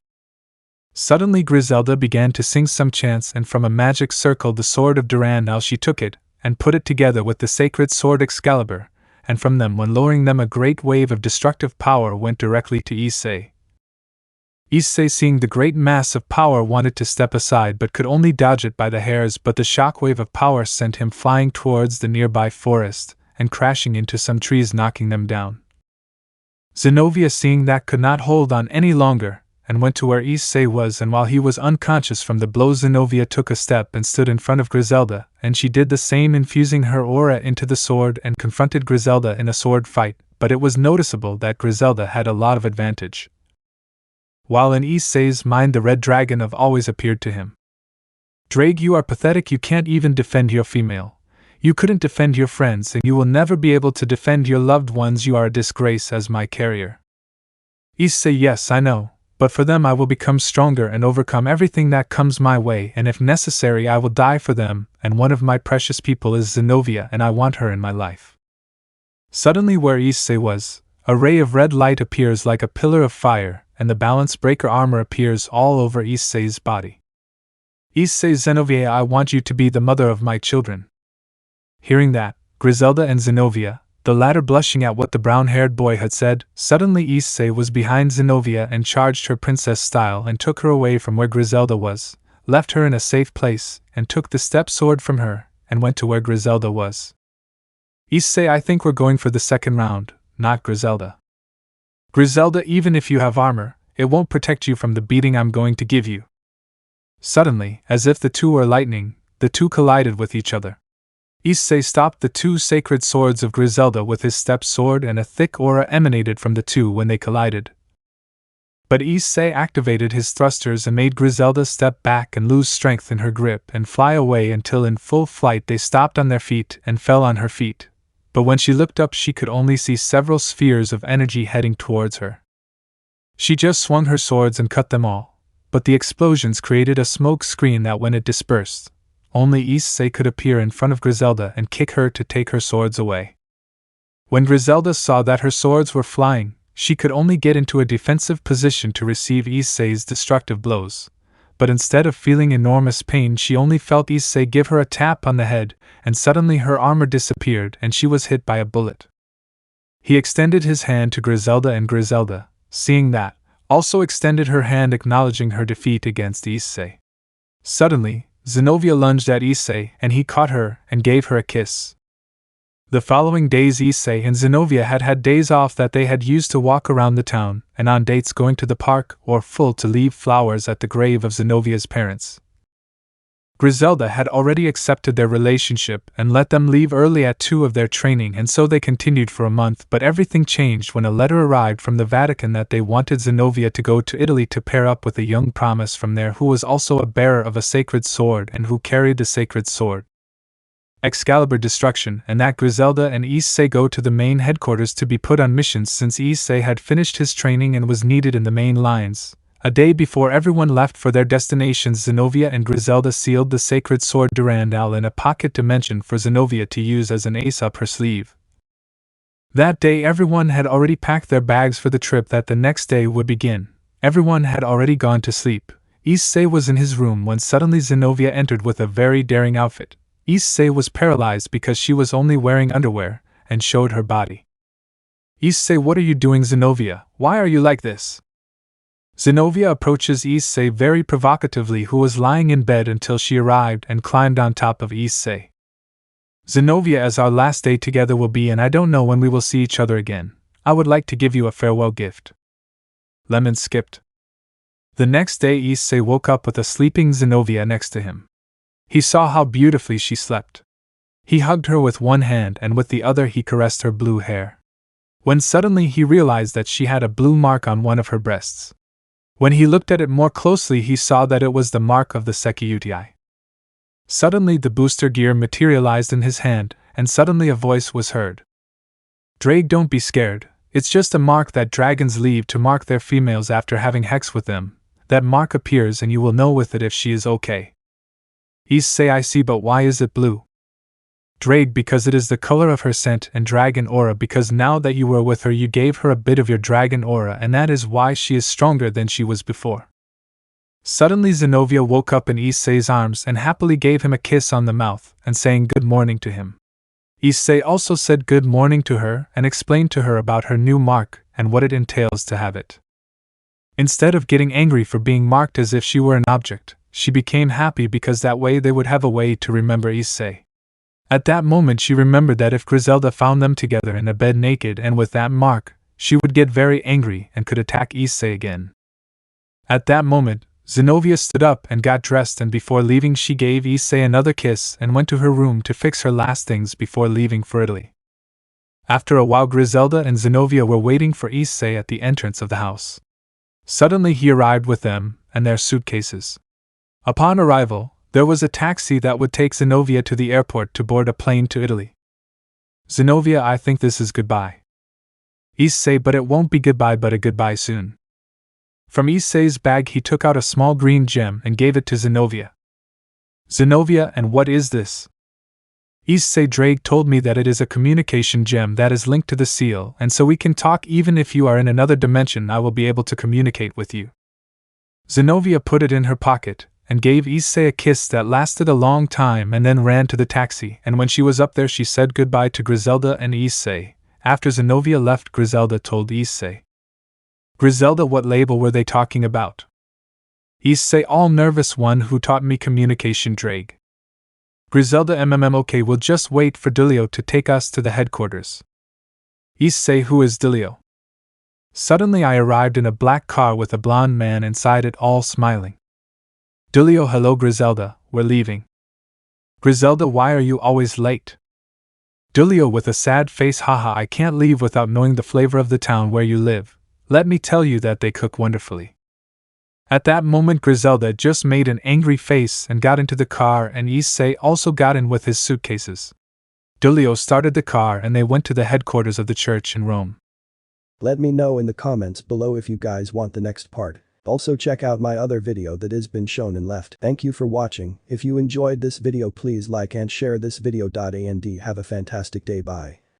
Suddenly Griselda began to sing some chants, and from a magic circle the sword of Durandal she took it, and put it together with the sacred sword Excalibur, and from them, when lowering them, a great wave of destructive power went directly to Issei. Issei, seeing the great mass of power, wanted to step aside but could only dodge it by the hairs, but the shockwave of power sent him flying towards the nearby forest, and crashing into some trees, knocking them down. Zenovia, seeing that, could not hold on any longer, and went to where Issei was, and while he was unconscious from the blow, Zenovia took a step and stood in front of Griselda, and she did the same, infusing her aura into the sword and confronted Griselda in a sword fight, but it was noticeable that Griselda had a lot of advantage. While in Issei's mind the red dragon of always appeared to him. Drake, you are pathetic. You can't even defend your female. You couldn't defend your friends, and you will never be able to defend your loved ones. You are a disgrace as my carrier. Issei, yes, I know, but for them I will become stronger and overcome everything that comes my way, and if necessary I will die for them, and one of my precious people is Zenovia, and I want her in my life. Suddenly where Issei was, a ray of red light appears like a pillar of fire, and the balance breaker armor appears all over Issei's body. Issei, Zenovia, I want you to be the mother of my children. Hearing that, Griselda and Zenovia, the latter blushing at what the brown-haired boy had said, suddenly Issei was behind Zenovia and charged her princess style and took her away from where Griselda was, left her in a safe place, and took the step sword from her, and went to where Griselda was. Issei, I think we're going for the second round, not Griselda. Griselda, even if you have armor, it won't protect you from the beating I'm going to give you. Suddenly, as if the two were lightning, the two collided with each other. Issei stopped the two sacred swords of Griselda with his step sword, and a thick aura emanated from the two when they collided. But Issei activated his thrusters and made Griselda step back and lose strength in her grip and fly away until in full flight they stopped on their feet and fell on her feet. But when she looked up she could only see several spheres of energy heading towards her. She just swung her swords and cut them all, but the explosions created a smoke screen that when it dispersed, only Issei could appear in front of Griselda and kick her to take her swords away. When Griselda saw that her swords were flying, she could only get into a defensive position to receive Issei's destructive blows. But instead of feeling enormous pain, she only felt Issei give her a tap on the head, and suddenly her armor disappeared and she was hit by a bullet. He extended his hand to Griselda, and Griselda, seeing that, also extended her hand, acknowledging her defeat against Issei. Suddenly, Zenovia lunged at Issei and he caught her and gave her a kiss. The following days Issei and Zenovia had had days off that they had used to walk around the town, and on dates going to the park or full to leave flowers at the grave of Zenovia's parents. Griselda had already accepted their relationship and let them leave early at 2 of their training, and so they continued for a month, but everything changed when a letter arrived from the Vatican that they wanted Zenovia to go to Italy to pair up with a young promise from there who was also a bearer of a sacred sword and who carried the sacred sword Excalibur Destruction, and that Griselda and Issei go to the main headquarters to be put on missions since Issei had finished his training and was needed in the main lines. A day before everyone left for their destinations, Zenovia and Griselda sealed the sacred sword Durandal in a pocket dimension for Zenovia to use as an ace up her sleeve. That day everyone had already packed their bags for the trip that the next day would begin. Everyone had already gone to sleep. Issei was in his room when suddenly Zenovia entered with a very daring outfit. Issei was paralyzed because she was only wearing underwear, and showed her body. Issei, what are you doing, Zenovia? Why are you like this? Zenovia approaches Issei very provocatively, who was lying in bed until she arrived and climbed on top of Issei. Zenovia, as our last day together will be and I don't know when we will see each other again, I would like to give you a farewell gift. Lemon skipped. The next day Issei woke up with a sleeping Zenovia next to him. He saw how beautifully she slept. He hugged her with one hand and with the other he caressed her blue hair. When suddenly he realized that she had a blue mark on one of her breasts. When he looked at it more closely he saw that it was the mark of the Sekiyuti. Suddenly the booster gear materialized in his hand, and suddenly a voice was heard. Drake, don't be scared, it's just a mark that dragons leave to mark their females after having sex with them. That mark appears and you will know with it if she is okay. Issei, I see, but why is it blue? Drake, because it is the color of her scent and dragon aura, because now that you were with her you gave her a bit of your dragon aura and that is why she is stronger than she was before. Suddenly Zenovia woke up in Issei's arms and happily gave him a kiss on the mouth and saying good morning to him. Issei also said good morning to her and explained to her about her new mark and what it entails to have it. Instead of getting angry for being marked as if she were an object, she became happy because that way they would have a way to remember Issei. At that moment she remembered that if Griselda found them together in a bed naked and with that mark, she would get very angry and could attack Issei again. At that moment, Zenovia stood up and got dressed, and before leaving she gave Issei another kiss and went to her room to fix her last things before leaving for Italy. After a while Griselda and Zenovia were waiting for Issei at the entrance of the house. Suddenly he arrived with them and their suitcases. Upon arrival, there was a taxi that would take Zenovia to the airport to board a plane to Italy. Zenovia, I think this is goodbye. Issei, but it won't be goodbye but a goodbye soon. From Issei's bag he took out a small green gem and gave it to Zenovia. Zenovia, and what is this? Issei, Drake told me that it is a communication gem that is linked to the seal, and so we can talk even if you are in another dimension. I will be able to communicate with you. Zenovia put it in her pocket, and gave Issei a kiss that lasted a long time and then ran to the taxi, and when she was up there she said goodbye to Griselda and Issei. After Zenovia left, Griselda told Issei. Griselda, what label were they talking about? Issei, all nervous one who taught me communication, Drake. Griselda, okay, we'll just wait for Dilio to take us to the headquarters. Issei, who is Dilio? Suddenly I arrived in a black car with a blonde man inside it, all smiling. Dilio, hello Griselda, we're leaving. Griselda, why are you always late? Dilio with a sad face, haha, I can't leave without knowing the flavor of the town where you live. Let me tell you that they cook wonderfully. At that moment Griselda just made an angry face and got into the car, and Issei also got in with his suitcases. Dilio started the car and they went to the headquarters of the church in Rome. Let me know in the comments below if you guys want the next part. Also check out my other video that has been shown and left. Thank you for watching. If you enjoyed this video please like and share this video. And have a fantastic day. Bye.